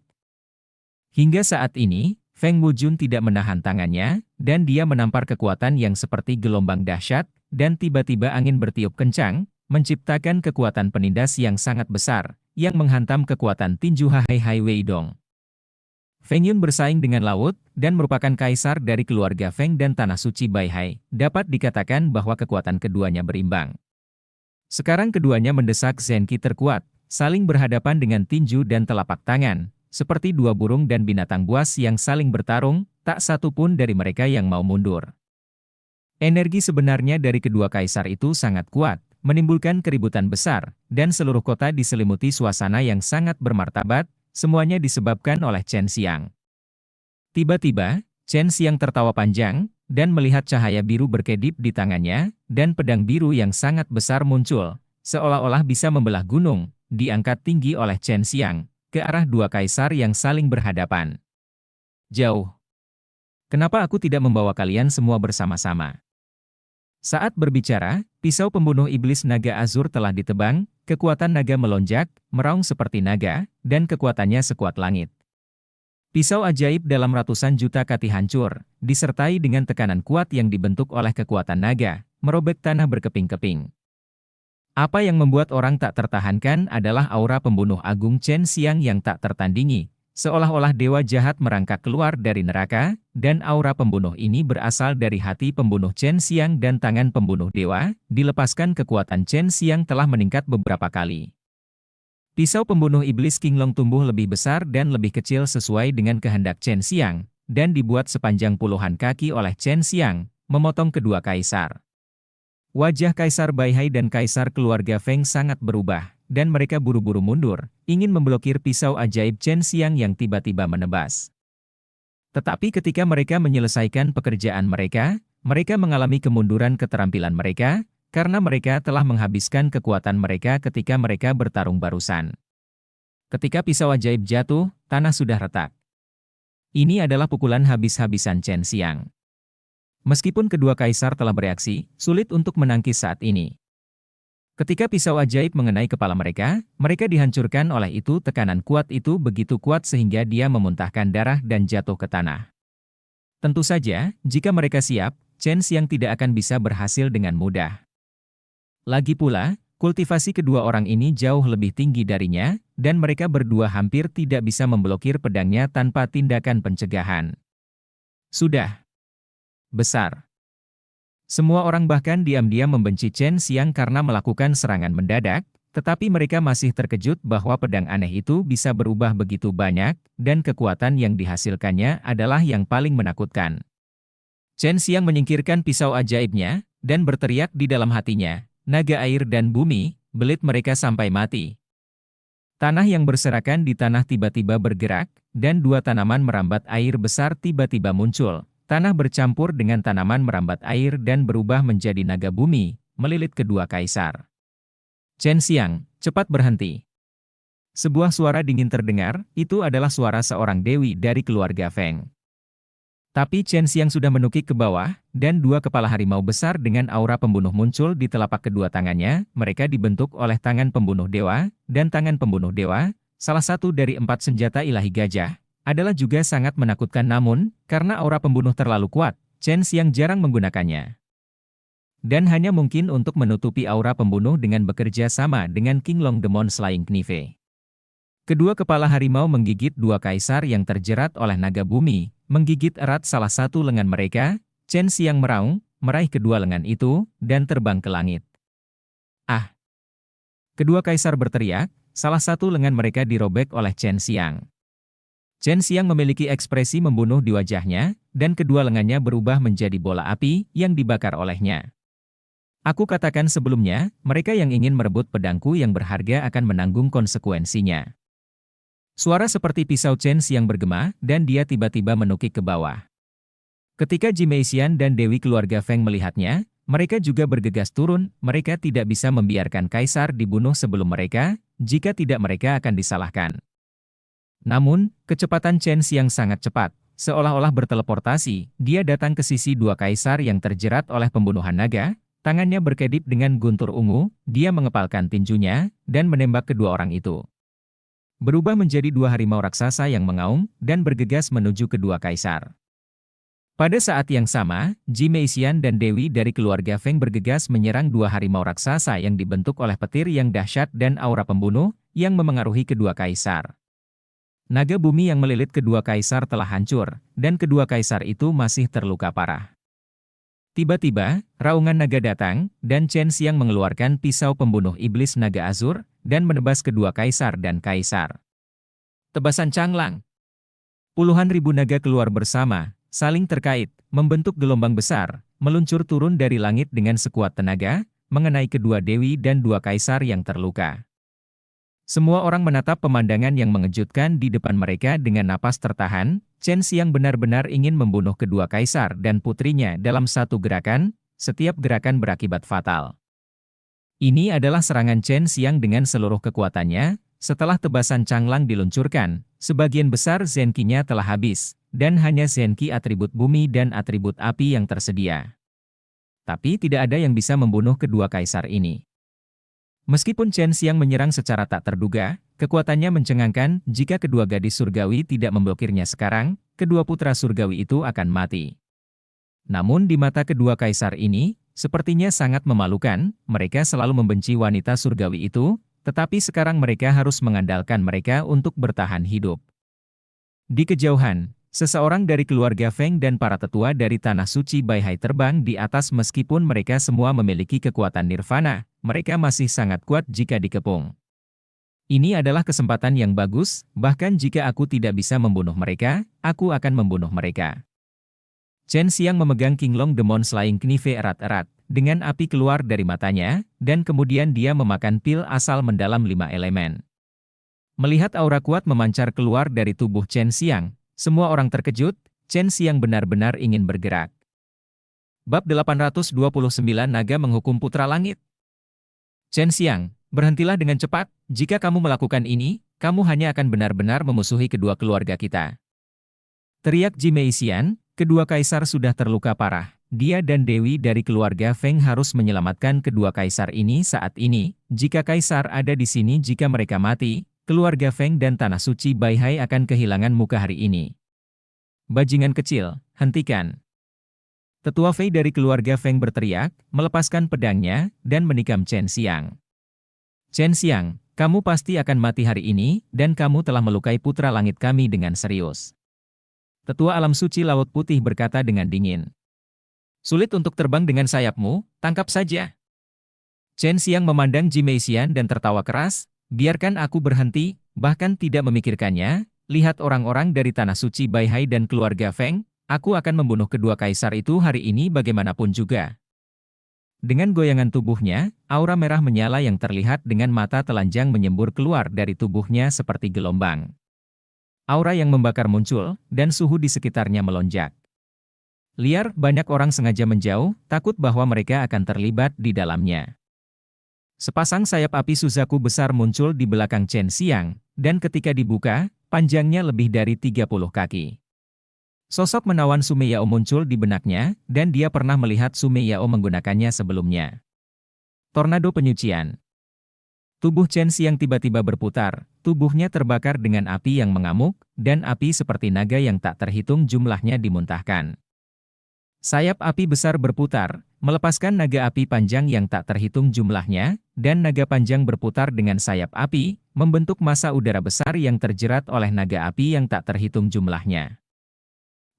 Hingga saat ini, Feng Wujun tidak menahan tangannya, dan dia menampar kekuatan yang seperti gelombang dahsyat, dan tiba-tiba angin bertiup kencang, menciptakan kekuatan penindas yang sangat besar, yang menghantam kekuatan tinju Hai Weidong. Feng Yun bersaing dengan laut, dan merupakan kaisar dari keluarga Feng dan Tanah Suci Baihai. Dapat dikatakan bahwa kekuatan keduanya berimbang. Sekarang keduanya mendesak Zenki terkuat, saling berhadapan dengan tinju dan telapak tangan, seperti dua burung dan binatang buas yang saling bertarung, tak satu pun dari mereka yang mau mundur. Energi sebenarnya dari kedua kaisar itu sangat kuat, menimbulkan keributan besar, dan seluruh kota diselimuti suasana yang sangat bermartabat, semuanya disebabkan oleh Chen Xiang. Tiba-tiba, Chen Xiang tertawa panjang, dan melihat cahaya biru berkedip di tangannya, dan pedang biru yang sangat besar muncul, seolah-olah bisa membelah gunung, diangkat tinggi oleh Chen Xiang, ke arah dua kaisar yang saling berhadapan. Jauh. Kenapa aku tidak membawa kalian semua bersama-sama? Saat berbicara, pisau pembunuh iblis naga azur telah ditebang, kekuatan naga melonjak, meraung seperti naga, dan kekuatannya sekuat langit. Pisau ajaib dalam ratusan juta kati hancur, disertai dengan tekanan kuat yang dibentuk oleh kekuatan naga, merobek tanah berkeping-keping. Apa yang membuat orang tak tertahankan adalah aura pembunuh agung Chen Xiang yang tak tertandingi, seolah-olah dewa jahat merangkak keluar dari neraka, dan aura pembunuh ini berasal dari hati pembunuh Chen Xiang dan tangan pembunuh dewa, dilepaskan kekuatan Chen Xiang telah meningkat beberapa kali. Pisau pembunuh iblis Qinglong tumbuh lebih besar dan lebih kecil sesuai dengan kehendak Chen Xiang, dan dibuat sepanjang puluhan kaki oleh Chen Xiang, memotong kedua kaisar. Wajah Kaisar Baihai dan Kaisar keluarga Feng sangat berubah, dan mereka buru-buru mundur, ingin memblokir pisau ajaib Chen Xiang yang tiba-tiba menebas. Tetapi ketika mereka menyelesaikan pekerjaan mereka, mereka mengalami kemunduran keterampilan mereka, karena mereka telah menghabiskan kekuatan mereka ketika mereka bertarung barusan. Ketika pisau ajaib jatuh, tanah sudah retak. Ini adalah pukulan habis-habisan Chen Xiang. Meskipun kedua kaisar telah bereaksi, sulit untuk menangkis saat ini. Ketika pisau ajaib mengenai kepala mereka, mereka dihancurkan oleh itu tekanan kuat itu begitu kuat sehingga dia memuntahkan darah dan jatuh ke tanah. Tentu saja, jika mereka siap, Chen Xiang tidak akan bisa berhasil dengan mudah. Lagi pula, kultivasi kedua orang ini jauh lebih tinggi darinya, dan mereka berdua hampir tidak bisa memblokir pedangnya tanpa tindakan pencegahan. Sudah. Besar. Semua orang bahkan diam-diam membenci Chen Xiang karena melakukan serangan mendadak, tetapi mereka masih terkejut bahwa pedang aneh itu bisa berubah begitu banyak, dan kekuatan yang dihasilkannya adalah yang paling menakutkan. Chen Xiang menyingkirkan pisau ajaibnya, dan berteriak di dalam hatinya, naga air dan bumi, belit mereka sampai mati. Tanah yang berserakan di tanah tiba-tiba bergerak, dan dua tanaman merambat air besar tiba-tiba muncul. Tanah bercampur dengan tanaman merambat air dan berubah menjadi naga bumi, melilit kedua kaisar. Chen Xiang, cepat berhenti. Sebuah suara dingin terdengar, itu adalah suara seorang dewi dari keluarga Feng. Tapi Chen Xiang sudah menukik ke bawah, dan dua kepala harimau besar dengan aura pembunuh muncul di telapak kedua tangannya, mereka dibentuk oleh tangan pembunuh dewa, dan tangan pembunuh dewa, salah satu dari 4 senjata ilahi gajah, adalah juga sangat menakutkan namun, karena aura pembunuh terlalu kuat, Chen Xiang jarang menggunakannya. Dan hanya mungkin untuk menutupi aura pembunuh dengan bekerja sama dengan Qinglong Demon Slaying Knife. Kedua kepala harimau menggigit dua kaisar yang terjerat oleh naga bumi, menggigit erat salah satu lengan mereka, Chen Xiang meraung, meraih kedua lengan itu, dan terbang ke langit. Ah! Kedua kaisar berteriak, salah satu lengan mereka dirobek oleh Chen Xiang. Chen Xiang memiliki ekspresi membunuh di wajahnya, dan kedua lengannya berubah menjadi bola api yang dibakar olehnya. Aku katakan sebelumnya, mereka yang ingin merebut pedangku yang berharga akan menanggung konsekuensinya. Suara seperti pisau Chen Xiang bergema, dan dia tiba-tiba menukik ke bawah. Ketika Jimei Xian dan Dewi keluarga Feng melihatnya, mereka juga bergegas turun, mereka tidak bisa membiarkan kaisar dibunuh sebelum mereka, jika tidak mereka akan disalahkan. Namun, kecepatan Chen Xiang sangat cepat, seolah-olah berteleportasi, dia datang ke sisi dua kaisar yang terjerat oleh pembunuhan naga, tangannya berkedip dengan guntur ungu, dia mengepalkan tinjunya, dan menembak kedua orang itu. Berubah menjadi dua harimau raksasa yang mengaum, dan bergegas menuju kedua kaisar. Pada saat yang sama, Ji Meixian dan Dewi dari keluarga Feng bergegas menyerang dua harimau raksasa yang dibentuk oleh petir yang dahsyat dan aura pembunuh yang memengaruhi kedua kaisar. Naga bumi yang melilit kedua kaisar telah hancur, dan kedua kaisar itu masih terluka parah. Tiba-tiba, raungan naga datang, dan Chen Xiang mengeluarkan pisau pembunuh iblis naga azur, dan menebas kedua kaisar dan kaisar. Tebasan canglang. Puluhan ribu naga keluar bersama, saling terkait, membentuk gelombang besar, meluncur turun dari langit dengan sekuat tenaga, mengenai kedua dewi dan dua kaisar yang terluka. Semua orang menatap pemandangan yang mengejutkan di depan mereka dengan napas tertahan. Chen Xiang benar-benar ingin membunuh kedua kaisar dan putrinya dalam satu gerakan, setiap gerakan berakibat fatal. Ini adalah serangan Chen Xiang dengan seluruh kekuatannya. Setelah tebasan canglang diluncurkan, sebagian besar zenki-nya telah habis, dan hanya zenki atribut bumi dan atribut api yang tersedia. Tapi tidak ada yang bisa membunuh kedua kaisar ini. Meskipun Chen Xiang menyerang secara tak terduga, kekuatannya mencengangkan. Jika kedua gadis surgawi tidak memblokirnya sekarang, kedua putra surgawi itu akan mati. Namun di mata kedua kaisar ini, sepertinya sangat memalukan. Mereka selalu membenci wanita surgawi itu, tetapi sekarang mereka harus mengandalkan mereka untuk bertahan hidup. Di kejauhan, seseorang dari keluarga Feng dan para tetua dari Tanah Suci Baihai terbang di atas. Meskipun mereka semua memiliki kekuatan nirvana, mereka masih sangat kuat jika dikepung. Ini adalah kesempatan yang bagus, bahkan jika aku tidak bisa membunuh mereka, aku akan membunuh mereka. Chen Xiang memegang Qinglong Demon Slaying Knife erat-erat, dengan api keluar dari matanya, dan kemudian dia memakan pil asal mendalam 5 elemen. Melihat aura kuat memancar keluar dari tubuh Chen Xiang, semua orang terkejut. Chen Xiang benar-benar ingin bergerak. Bab 829 Naga Menghukum Putra Langit. Chen Xiang, berhentilah dengan cepat. Jika kamu melakukan ini, kamu hanya akan benar-benar memusuhi kedua keluarga kita. Teriak Ji Meixian. Kedua kaisar sudah terluka parah. Dia dan Dewi dari keluarga Feng harus menyelamatkan kedua kaisar ini saat ini. Jika kaisar ada di sini, jika mereka mati, keluarga Feng dan Tanah Suci Baihai akan kehilangan muka hari ini. Bajingan kecil, hentikan. Tetua Fei dari keluarga Feng berteriak, melepaskan pedangnya, dan menikam Chen Xiang. Chen Xiang, kamu pasti akan mati hari ini, dan kamu telah melukai putra langit kami dengan serius. Tetua Alam Suci Laut Putih berkata dengan dingin. Sulit untuk terbang dengan sayapmu, tangkap saja. Chen Xiang memandang Ji Meixian dan tertawa keras, biarkan aku berhenti, bahkan tidak memikirkannya. Lihat orang-orang dari Tanah Suci Baihai dan keluarga Feng, aku akan membunuh kedua kaisar itu hari ini bagaimanapun juga. Dengan goyangan tubuhnya, aura merah menyala yang terlihat dengan mata telanjang menyembur keluar dari tubuhnya seperti gelombang. Aura yang membakar muncul, dan suhu di sekitarnya melonjak. Liar, banyak orang sengaja menjauh, takut bahwa mereka akan terlibat di dalamnya. Sepasang sayap api Suzaku besar muncul di belakang Chen Xiang, dan ketika dibuka, panjangnya lebih dari 30 kaki. Sosok menawan Sume Yao muncul di benaknya, dan dia pernah melihat Sume Yao menggunakannya sebelumnya. Tornado penyucian. Tubuh Chen Xiang tiba-tiba berputar, tubuhnya terbakar dengan api yang mengamuk, dan api seperti naga yang tak terhitung jumlahnya dimuntahkan. Sayap api besar berputar, melepaskan naga api panjang yang tak terhitung jumlahnya, dan naga panjang berputar dengan sayap api, membentuk massa udara besar yang terjerat oleh naga api yang tak terhitung jumlahnya.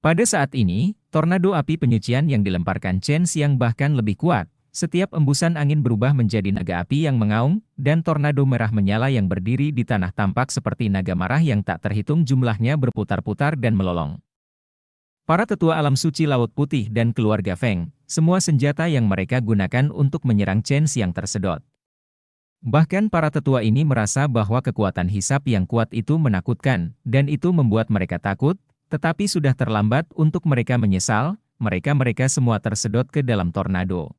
Pada saat ini, tornado api penyucian yang dilemparkan Chen Xiang bahkan lebih kuat. Setiap embusan angin berubah menjadi naga api yang mengaung, dan tornado merah menyala yang berdiri di tanah tampak seperti naga marah yang tak terhitung jumlahnya berputar-putar dan melolong. Para tetua alam suci Laut Putih dan keluarga Feng, semua senjata yang mereka gunakan untuk menyerang Chen Xiang tersedot. Bahkan para tetua ini merasa bahwa kekuatan hisap yang kuat itu menakutkan, dan itu membuat mereka takut, tetapi sudah terlambat untuk mereka menyesal. Mereka semua tersedot ke dalam tornado.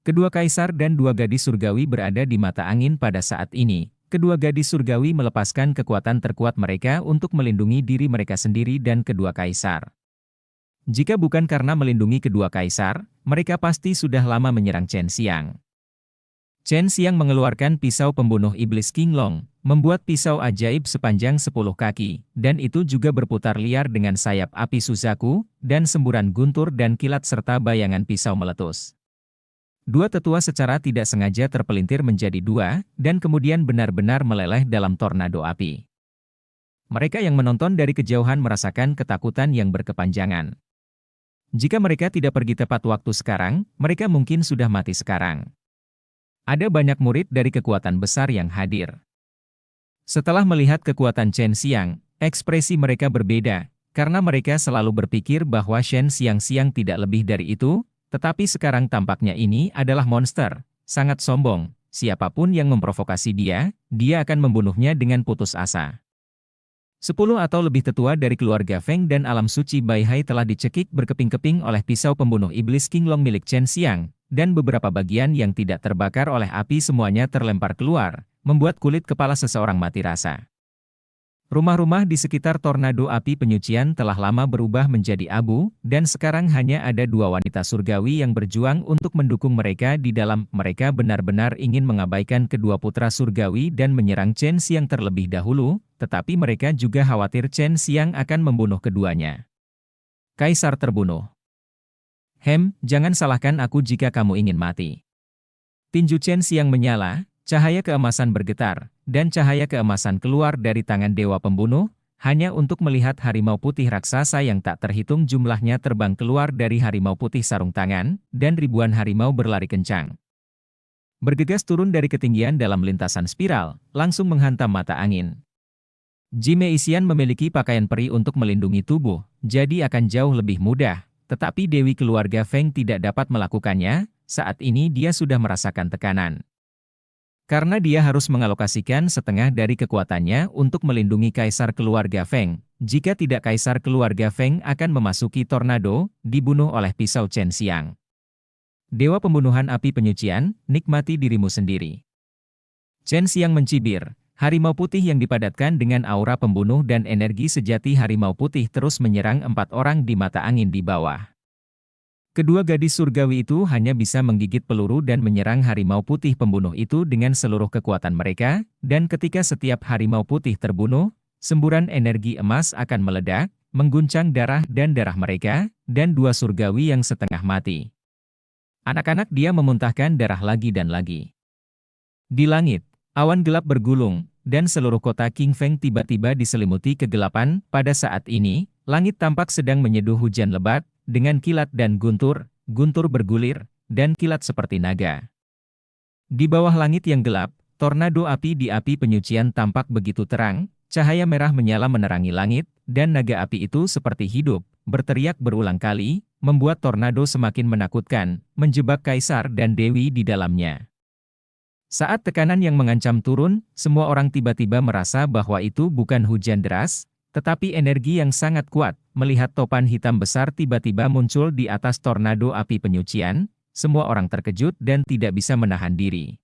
Kedua kaisar dan dua gadis surgawi berada di mata angin pada saat ini. Kedua gadis surgawi melepaskan kekuatan terkuat mereka untuk melindungi diri mereka sendiri dan kedua kaisar. Jika bukan karena melindungi kedua kaisar, mereka pasti sudah lama menyerang Chen Xiang. Chen Xiang mengeluarkan pisau pembunuh iblis Qinglong, membuat pisau ajaib sepanjang 10 kaki, dan itu juga berputar liar dengan sayap api Suzaku, dan semburan guntur dan kilat serta bayangan pisau meletus. Dua tetua secara tidak sengaja terpelintir menjadi dua, dan kemudian benar-benar meleleh dalam tornado api. Mereka yang menonton dari kejauhan merasakan ketakutan yang berkepanjangan. Jika mereka tidak pergi tepat waktu sekarang, mereka mungkin sudah mati sekarang. Ada banyak murid dari kekuatan besar yang hadir. Setelah melihat kekuatan Chen Xiang, ekspresi mereka berbeda, karena mereka selalu berpikir bahwa Chen Xiang tidak lebih dari itu, tetapi sekarang tampaknya ini adalah monster, sangat sombong. Siapapun yang memprovokasi dia, dia akan membunuhnya dengan putus asa. 10 atau lebih tetua dari keluarga Feng dan alam suci Bai Hai telah dicekik berkeping-keping oleh pisau pembunuh iblis Qinglong milik Chen Xiang, dan beberapa bagian yang tidak terbakar oleh api semuanya terlempar keluar, membuat kulit kepala seseorang mati rasa. Rumah-rumah di sekitar tornado api penyucian telah lama berubah menjadi abu, dan sekarang hanya ada dua wanita surgawi yang berjuang untuk mendukung mereka di dalam. Mereka benar-benar ingin mengabaikan kedua putra surgawi dan menyerang Chen Xiang terlebih dahulu, tetapi mereka juga khawatir Chen Xiang akan membunuh keduanya. Kaisar terbunuh. Jangan salahkan aku jika kamu ingin mati. Tinju Chen Xiang menyala, cahaya keemasan bergetar, dan cahaya keemasan keluar dari tangan dewa pembunuh, hanya untuk melihat harimau putih raksasa yang tak terhitung jumlahnya terbang keluar dari harimau putih sarung tangan, dan ribuan harimau berlari kencang. Bergegas turun dari ketinggian dalam lintasan spiral, langsung menghantam mata angin. Jime Isian memiliki pakaian peri untuk melindungi tubuh, jadi akan jauh lebih mudah, tetapi Dewi keluarga Feng tidak dapat melakukannya, saat ini dia sudah merasakan tekanan. Karena dia harus mengalokasikan setengah dari kekuatannya untuk melindungi kaisar keluarga Feng. Jika tidak, kaisar keluarga Feng akan memasuki tornado, dibunuh oleh pisau Chen Xiang. Dewa pembunuhan api penyucian, nikmati dirimu sendiri. Chen Xiang mencibir, harimau putih yang dipadatkan dengan aura pembunuh dan energi sejati harimau putih terus menyerang 4 orang di mata angin di bawah. Kedua gadis surgawi itu hanya bisa menggigit peluru dan menyerang harimau putih pembunuh itu dengan seluruh kekuatan mereka, dan ketika setiap harimau putih terbunuh, semburan energi emas akan meledak, mengguncang darah mereka, dan dua surgawi yang setengah mati. Anak-anak dia memuntahkan darah lagi dan lagi. Di langit, awan gelap bergulung, dan seluruh kota King Feng tiba-tiba diselimuti kegelapan. Pada saat ini, langit tampak sedang menyeduh hujan lebat, dengan kilat dan guntur bergulir, dan kilat seperti naga. Di bawah langit yang gelap, tornado api di api penyucian tampak begitu terang, cahaya merah menyala menerangi langit, dan naga api itu seperti hidup, berteriak berulang kali, membuat tornado semakin menakutkan, menjebak kaisar dan dewi di dalamnya. Saat tekanan yang mengancam turun, semua orang tiba-tiba merasa bahwa itu bukan hujan deras, tetapi energi yang sangat kuat. Melihat topan hitam besar tiba-tiba muncul di atas tornado api penyucian, semua orang terkejut dan tidak bisa menahan diri.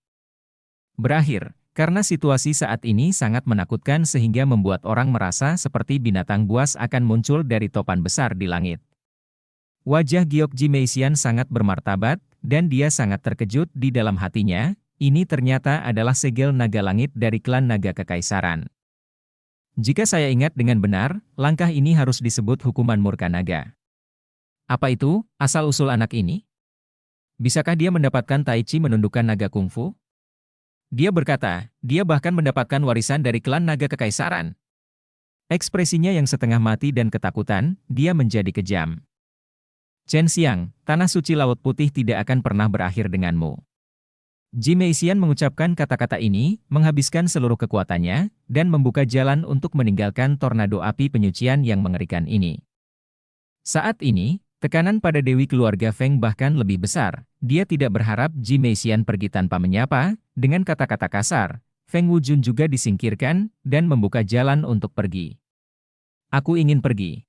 Berakhir, karena situasi saat ini sangat menakutkan sehingga membuat orang merasa seperti binatang buas akan muncul dari topan besar di langit. Wajah Giok Jime Isian sangat bermartabat, dan dia sangat terkejut di dalam hatinya. Ini ternyata adalah segel naga langit dari klan naga kekaisaran. Jika saya ingat dengan benar, langkah ini harus disebut hukuman murka naga. Apa itu, asal-usul anak ini? Bisakah dia mendapatkan Tai Chi menundukkan naga kungfu? Dia berkata, dia bahkan mendapatkan warisan dari klan naga kekaisaran. Ekspresinya yang setengah mati dan ketakutan, dia menjadi kejam. Chen Xiang, tanah suci Laut Putih tidak akan pernah berakhir denganmu. Jime Isian mengucapkan kata-kata ini, menghabiskan seluruh kekuatannya, dan membuka jalan untuk meninggalkan tornado api penyucian yang mengerikan ini. Saat ini, tekanan pada dewi keluarga Feng bahkan lebih besar. Dia tidak berharap Jime Isian pergi tanpa menyapa, dengan kata-kata kasar, Feng Wujun juga disingkirkan, dan membuka jalan untuk pergi. Aku ingin pergi.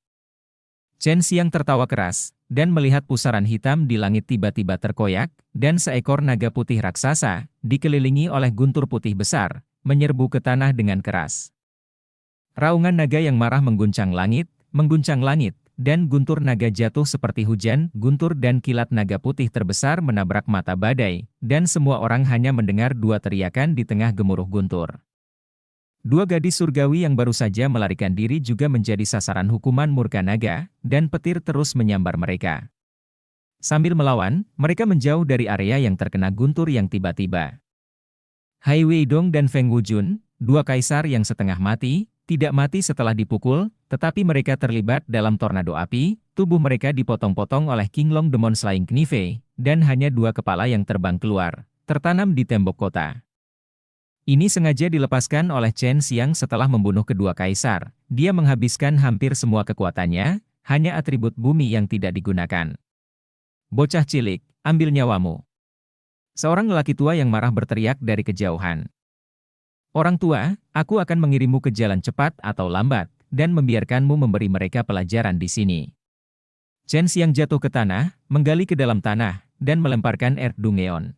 Chen Xiang tertawa keras, dan melihat pusaran hitam di langit tiba-tiba terkoyak, dan seekor naga putih raksasa, dikelilingi oleh guntur putih besar, menyerbu ke tanah dengan keras. Raungan naga yang marah mengguncang langit, dan guntur naga jatuh seperti hujan, guntur dan kilat naga putih terbesar menabrak mata badai, dan semua orang hanya mendengar dua teriakan di tengah gemuruh guntur. Dua gadis surgawi yang baru saja melarikan diri juga menjadi sasaran hukuman murka naga, dan petir terus menyambar mereka. Sambil melawan, mereka menjauh dari area yang terkena guntur yang tiba-tiba. Hai Weidong dan Feng Wujun, dua kaisar yang setengah mati, tidak mati setelah dipukul, tetapi mereka terlibat dalam tornado api, tubuh mereka dipotong-potong oleh King Long Demon Slaying Knife, dan hanya dua kepala yang terbang keluar, tertanam di tembok kota. Ini sengaja dilepaskan oleh Chen Xiang setelah membunuh kedua kaisar. Dia menghabiskan hampir semua kekuatannya, hanya atribut bumi yang tidak digunakan. Bocah cilik, ambil nyawamu. Seorang lelaki tua yang marah berteriak dari kejauhan. Orang tua, aku akan mengirimmu ke jalan cepat atau lambat, dan membiarkanmu memberi mereka pelajaran di sini. Chen Xiang jatuh ke tanah, menggali ke dalam tanah, dan melemparkan Erdungeon.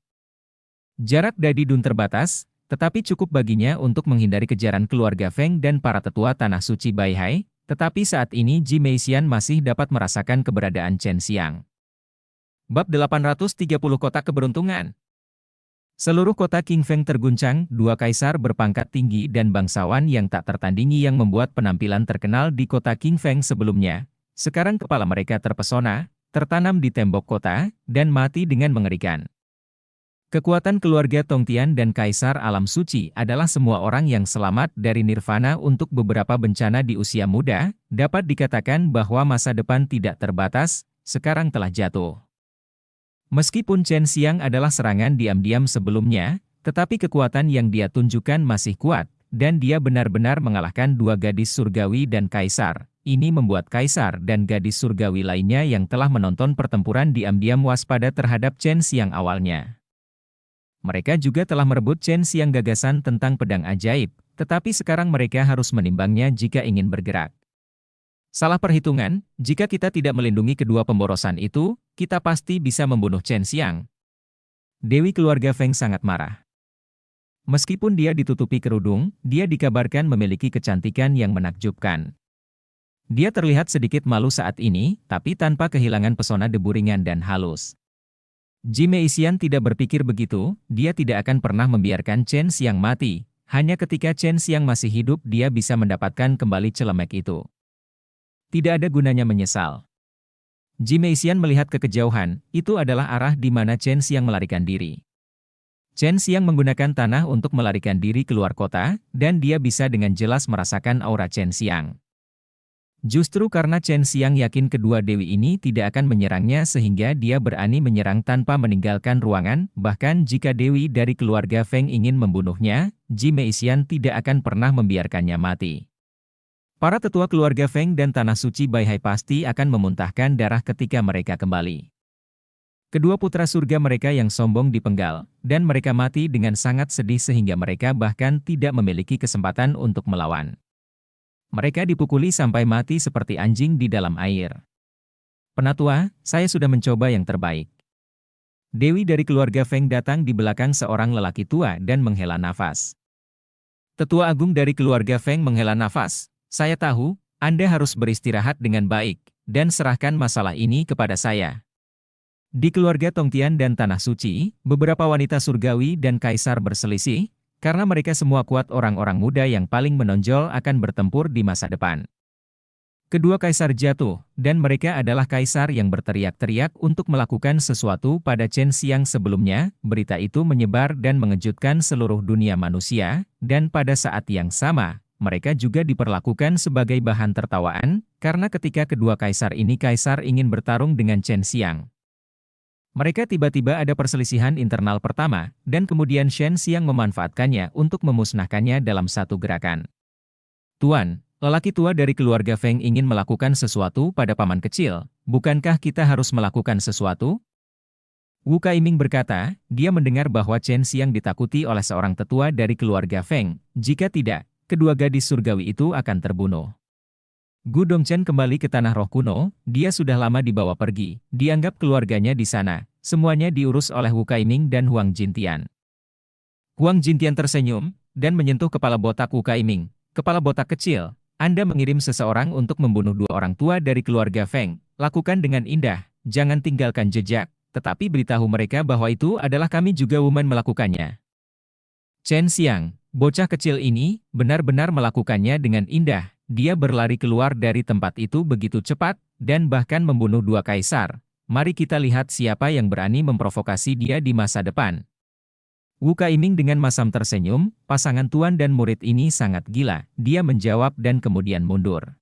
Jarak Dadi Dun terbatas, tetapi cukup baginya untuk menghindari kejaran keluarga Feng dan para tetua Tanah Suci Baihai, tetapi saat ini Ji Meixian masih dapat merasakan keberadaan Chen Xiang. Bab 830 Kotak Keberuntungan. Seluruh kota King Feng terguncang, dua kaisar berpangkat tinggi dan bangsawan yang tak tertandingi yang membuat penampilan terkenal di kota King Feng sebelumnya. Sekarang kepala mereka terpesona, tertanam di tembok kota, dan mati dengan mengerikan. Kekuatan keluarga Tongtian dan Kaisar Alam Suci adalah semua orang yang selamat dari nirvana untuk beberapa bencana di usia muda, dapat dikatakan bahwa masa depan tidak terbatas, sekarang telah jatuh. Meskipun Chen Xiang adalah serangan diam-diam sebelumnya, tetapi kekuatan yang dia tunjukkan masih kuat, dan dia benar-benar mengalahkan dua gadis surgawi dan kaisar. Ini membuat kaisar dan gadis surgawi lainnya yang telah menonton pertempuran diam-diam waspada terhadap Chen Xiang awalnya. Mereka juga telah merebut Chen Xiang gagasan tentang pedang ajaib, tetapi sekarang mereka harus menimbangnya jika ingin bergerak. Salah perhitungan, jika kita tidak melindungi kedua pemborosan itu, kita pasti bisa membunuh Chen Xiang. Dewi keluarga Feng sangat marah. Meskipun dia ditutupi kerudung, dia dikabarkan memiliki kecantikan yang menakjubkan. Dia terlihat sedikit malu saat ini, tapi tanpa kehilangan pesona debu ringan dan halus. Ji Meixian tidak berpikir begitu, dia tidak akan pernah membiarkan Chen Xiang mati. Hanya ketika Chen Xiang masih hidup dia bisa mendapatkan kembali celemek itu. Tidak ada gunanya menyesal. Ji Meixian melihat ke kejauhan, itu adalah arah di mana Chen Xiang melarikan diri. Chen Xiang menggunakan tanah untuk melarikan diri keluar kota, dan dia bisa dengan jelas merasakan aura Chen Xiang. Justru karena Chen Xiang yakin kedua dewi ini tidak akan menyerangnya sehingga dia berani menyerang tanpa meninggalkan ruangan, bahkan jika dewi dari keluarga Feng ingin membunuhnya, Ji Meixian tidak akan pernah membiarkannya mati. Para tetua keluarga Feng dan Tanah Suci Baihai pasti akan memuntahkan darah ketika mereka kembali. Kedua putra surga mereka yang sombong dipenggal, dan mereka mati dengan sangat sedih sehingga mereka bahkan tidak memiliki kesempatan untuk melawan. Mereka dipukuli sampai mati seperti anjing di dalam air. Penatua, saya sudah mencoba yang terbaik. Dewi dari keluarga Feng datang di belakang seorang lelaki tua dan menghela nafas. Tetua agung dari keluarga Feng menghela nafas. Saya tahu, Anda harus beristirahat dengan baik, dan serahkan masalah ini kepada saya. Di keluarga Tongtian dan Tanah Suci, beberapa wanita surgawi dan kaisar berselisih, karena mereka semua kuat orang-orang muda yang paling menonjol akan bertempur di masa depan. Kedua kaisar jatuh, dan mereka adalah kaisar yang berteriak-teriak untuk melakukan sesuatu pada Chen Xiang sebelumnya. Berita itu menyebar dan mengejutkan seluruh dunia manusia, dan pada saat yang sama, mereka juga diperlakukan sebagai bahan tertawaan, karena ketika kedua kaisar ini kaisar ingin bertarung dengan Chen Xiang. Mereka tiba-tiba ada perselisihan internal pertama, dan kemudian Chen Xiang memanfaatkannya untuk memusnahkannya dalam satu gerakan. Tuan, lelaki tua dari keluarga Feng ingin melakukan sesuatu pada paman kecil, bukankah kita harus melakukan sesuatu? Wu Kaiming berkata, dia mendengar bahwa Chen Xiang ditakuti oleh seorang tetua dari keluarga Feng, jika tidak, kedua gadis surgawi itu akan terbunuh. Gu Dongchen kembali ke tanah roh kuno, dia sudah lama dibawa pergi, dianggap keluarganya di sana, semuanya diurus oleh Wu Kaiming dan Huang Jintian. Huang Jintian tersenyum, dan menyentuh kepala botak Wu Kaiming. Kepala botak kecil, Anda mengirim seseorang untuk membunuh dua orang tua dari keluarga Feng. Lakukan dengan indah, jangan tinggalkan jejak, tetapi beritahu mereka bahwa itu adalah kami juga Woman melakukannya. Chen Xiang, bocah kecil ini, benar-benar melakukannya dengan indah. Dia berlari keluar dari tempat itu begitu cepat, dan bahkan membunuh dua kaisar. Mari kita lihat siapa yang berani memprovokasi dia di masa depan. Wu Kaiming dengan masam tersenyum, pasangan tuan dan murid ini sangat gila. Dia menjawab dan kemudian mundur.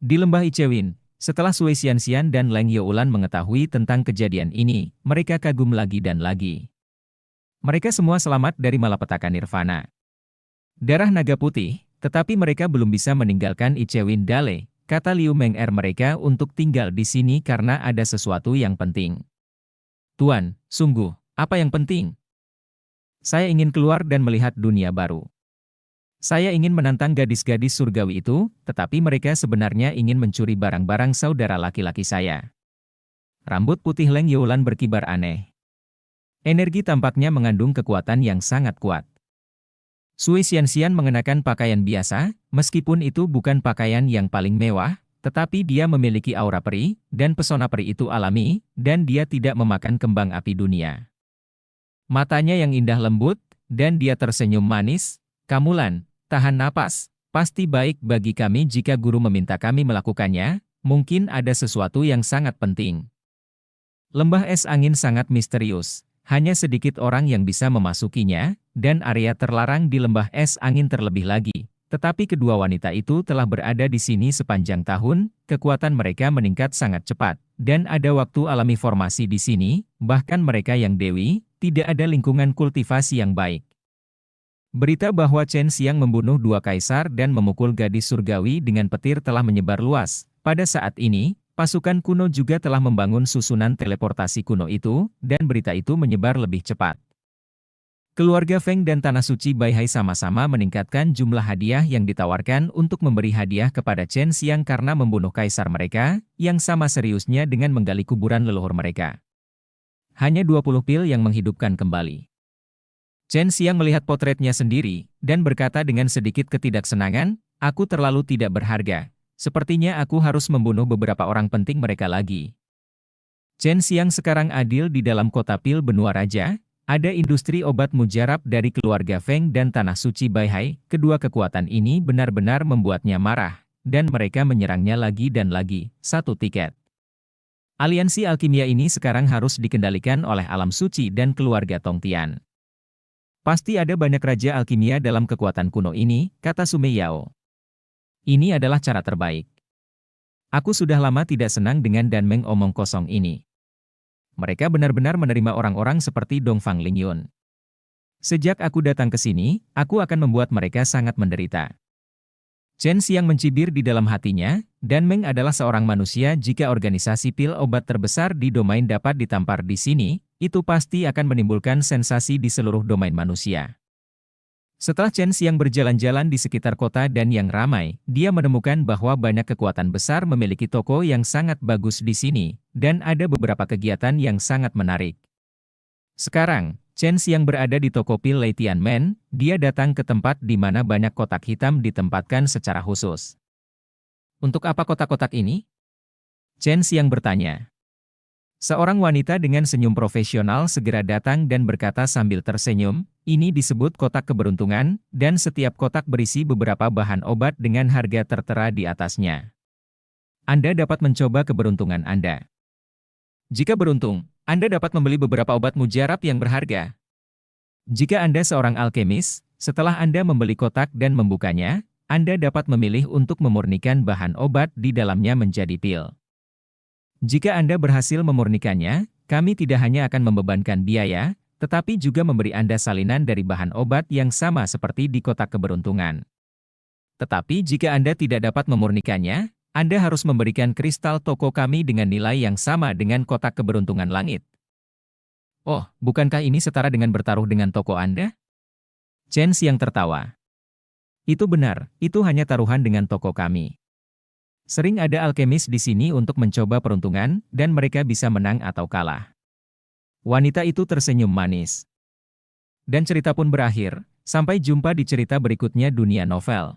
Di lembah Ichewin, setelah Sui Xianxian dan Leng Youlan mengetahui tentang kejadian ini, mereka kagum lagi dan lagi. Mereka semua selamat dari malapetaka nirvana. Darah naga putih, tetapi mereka belum bisa meninggalkan Ichewin Dale, kata Liu Meng'er mereka untuk tinggal di sini karena ada sesuatu yang penting. Tuan, sungguh, apa yang penting? Saya ingin keluar dan melihat dunia baru. Saya ingin menantang gadis-gadis surgawi itu, tetapi mereka sebenarnya ingin mencuri barang-barang saudara laki-laki saya. Rambut putih Leng Youlan berkibar aneh. Energi tampaknya mengandung kekuatan yang sangat kuat. Sui Xianxian mengenakan pakaian biasa, meskipun itu bukan pakaian yang paling mewah, tetapi dia memiliki aura peri, dan pesona peri itu alami, dan dia tidak memakan kembang api dunia. Matanya yang indah lembut, dan dia tersenyum manis. Kamulan, tahan napas, pasti baik bagi kami jika guru meminta kami melakukannya, mungkin ada sesuatu yang sangat penting. Lembah es angin sangat misterius, hanya sedikit orang yang bisa memasukinya, dan area terlarang di lembah es angin terlebih lagi. Tetapi kedua wanita itu telah berada di sini sepanjang tahun, kekuatan mereka meningkat sangat cepat, dan ada waktu alami formasi di sini, bahkan mereka yang dewi, tidak ada lingkungan kultivasi yang baik. Berita bahwa Chen Xiang membunuh dua kaisar dan memukul gadis surgawi dengan petir telah menyebar luas. Pada saat ini, pasukan kuno juga telah membangun susunan teleportasi kuno itu, dan berita itu menyebar lebih cepat. Keluarga Feng dan Tanah Suci Baihai sama-sama meningkatkan jumlah hadiah yang ditawarkan untuk memberi hadiah kepada Chen Xiang karena membunuh kaisar mereka, yang sama seriusnya dengan menggali kuburan leluhur mereka. Hanya 20 pil yang menghidupkan kembali. Chen Xiang melihat potretnya sendiri, dan berkata dengan sedikit ketidaksenangan, aku terlalu tidak berharga. Sepertinya aku harus membunuh beberapa orang penting mereka lagi. Chen Xiang sekarang adil di dalam kota pil benua raja, ada industri obat mujarab dari keluarga Feng dan Tanah Suci Baihai. Kedua kekuatan ini benar-benar membuatnya marah, dan mereka menyerangnya lagi dan lagi. 1 tiket. Aliansi alkimia ini sekarang harus dikendalikan oleh alam suci dan keluarga Tongtian. Pasti ada banyak raja alkimia dalam kekuatan kuno ini, kata Sumei Yao. Ini adalah cara terbaik. Aku sudah lama tidak senang dengan Danmeng omong kosong ini. Mereka benar-benar menerima orang-orang seperti Dongfang Lingyun. Sejak aku datang ke sini, aku akan membuat mereka sangat menderita. Chen Xiang mencibir di dalam hatinya, Danmeng adalah seorang manusia. Jika organisasi pil obat terbesar di domain dapat ditampar di sini, itu pasti akan menimbulkan sensasi di seluruh domain manusia. Setelah Chen Xiang berjalan-jalan di sekitar kota dan yang ramai, dia menemukan bahwa banyak kekuatan besar memiliki toko yang sangat bagus di sini, dan ada beberapa kegiatan yang sangat menarik. Sekarang, Chen Xiang berada di toko pil Lei Tianmen. Dia datang ke tempat di mana banyak kotak hitam ditempatkan secara khusus. Untuk apa kotak-kotak ini? Chen Xiang bertanya. Seorang wanita dengan senyum profesional segera datang dan berkata sambil tersenyum, ini disebut kotak keberuntungan, dan setiap kotak berisi beberapa bahan obat dengan harga tertera di atasnya. Anda dapat mencoba keberuntungan Anda. Jika beruntung, Anda dapat membeli beberapa obat mujarab yang berharga. Jika Anda seorang alkemis, setelah Anda membeli kotak dan membukanya, Anda dapat memilih untuk memurnikan bahan obat di dalamnya menjadi pil. Jika Anda berhasil memurnikannya, kami tidak hanya akan membebankan biaya, tetapi juga memberi Anda salinan dari bahan obat yang sama seperti di kotak keberuntungan. Tetapi jika Anda tidak dapat memurnikannya, Anda harus memberikan kristal toko kami dengan nilai yang sama dengan kotak keberuntungan langit. Oh, bukankah ini setara dengan bertaruh dengan toko Anda? Chen Xiang tertawa. Itu benar, itu hanya taruhan dengan toko kami. Sering ada alkemis di sini untuk mencoba peruntungan, dan mereka bisa menang atau kalah. Wanita itu tersenyum manis. Dan cerita pun berakhir. Sampai jumpa di cerita berikutnya dunia novel.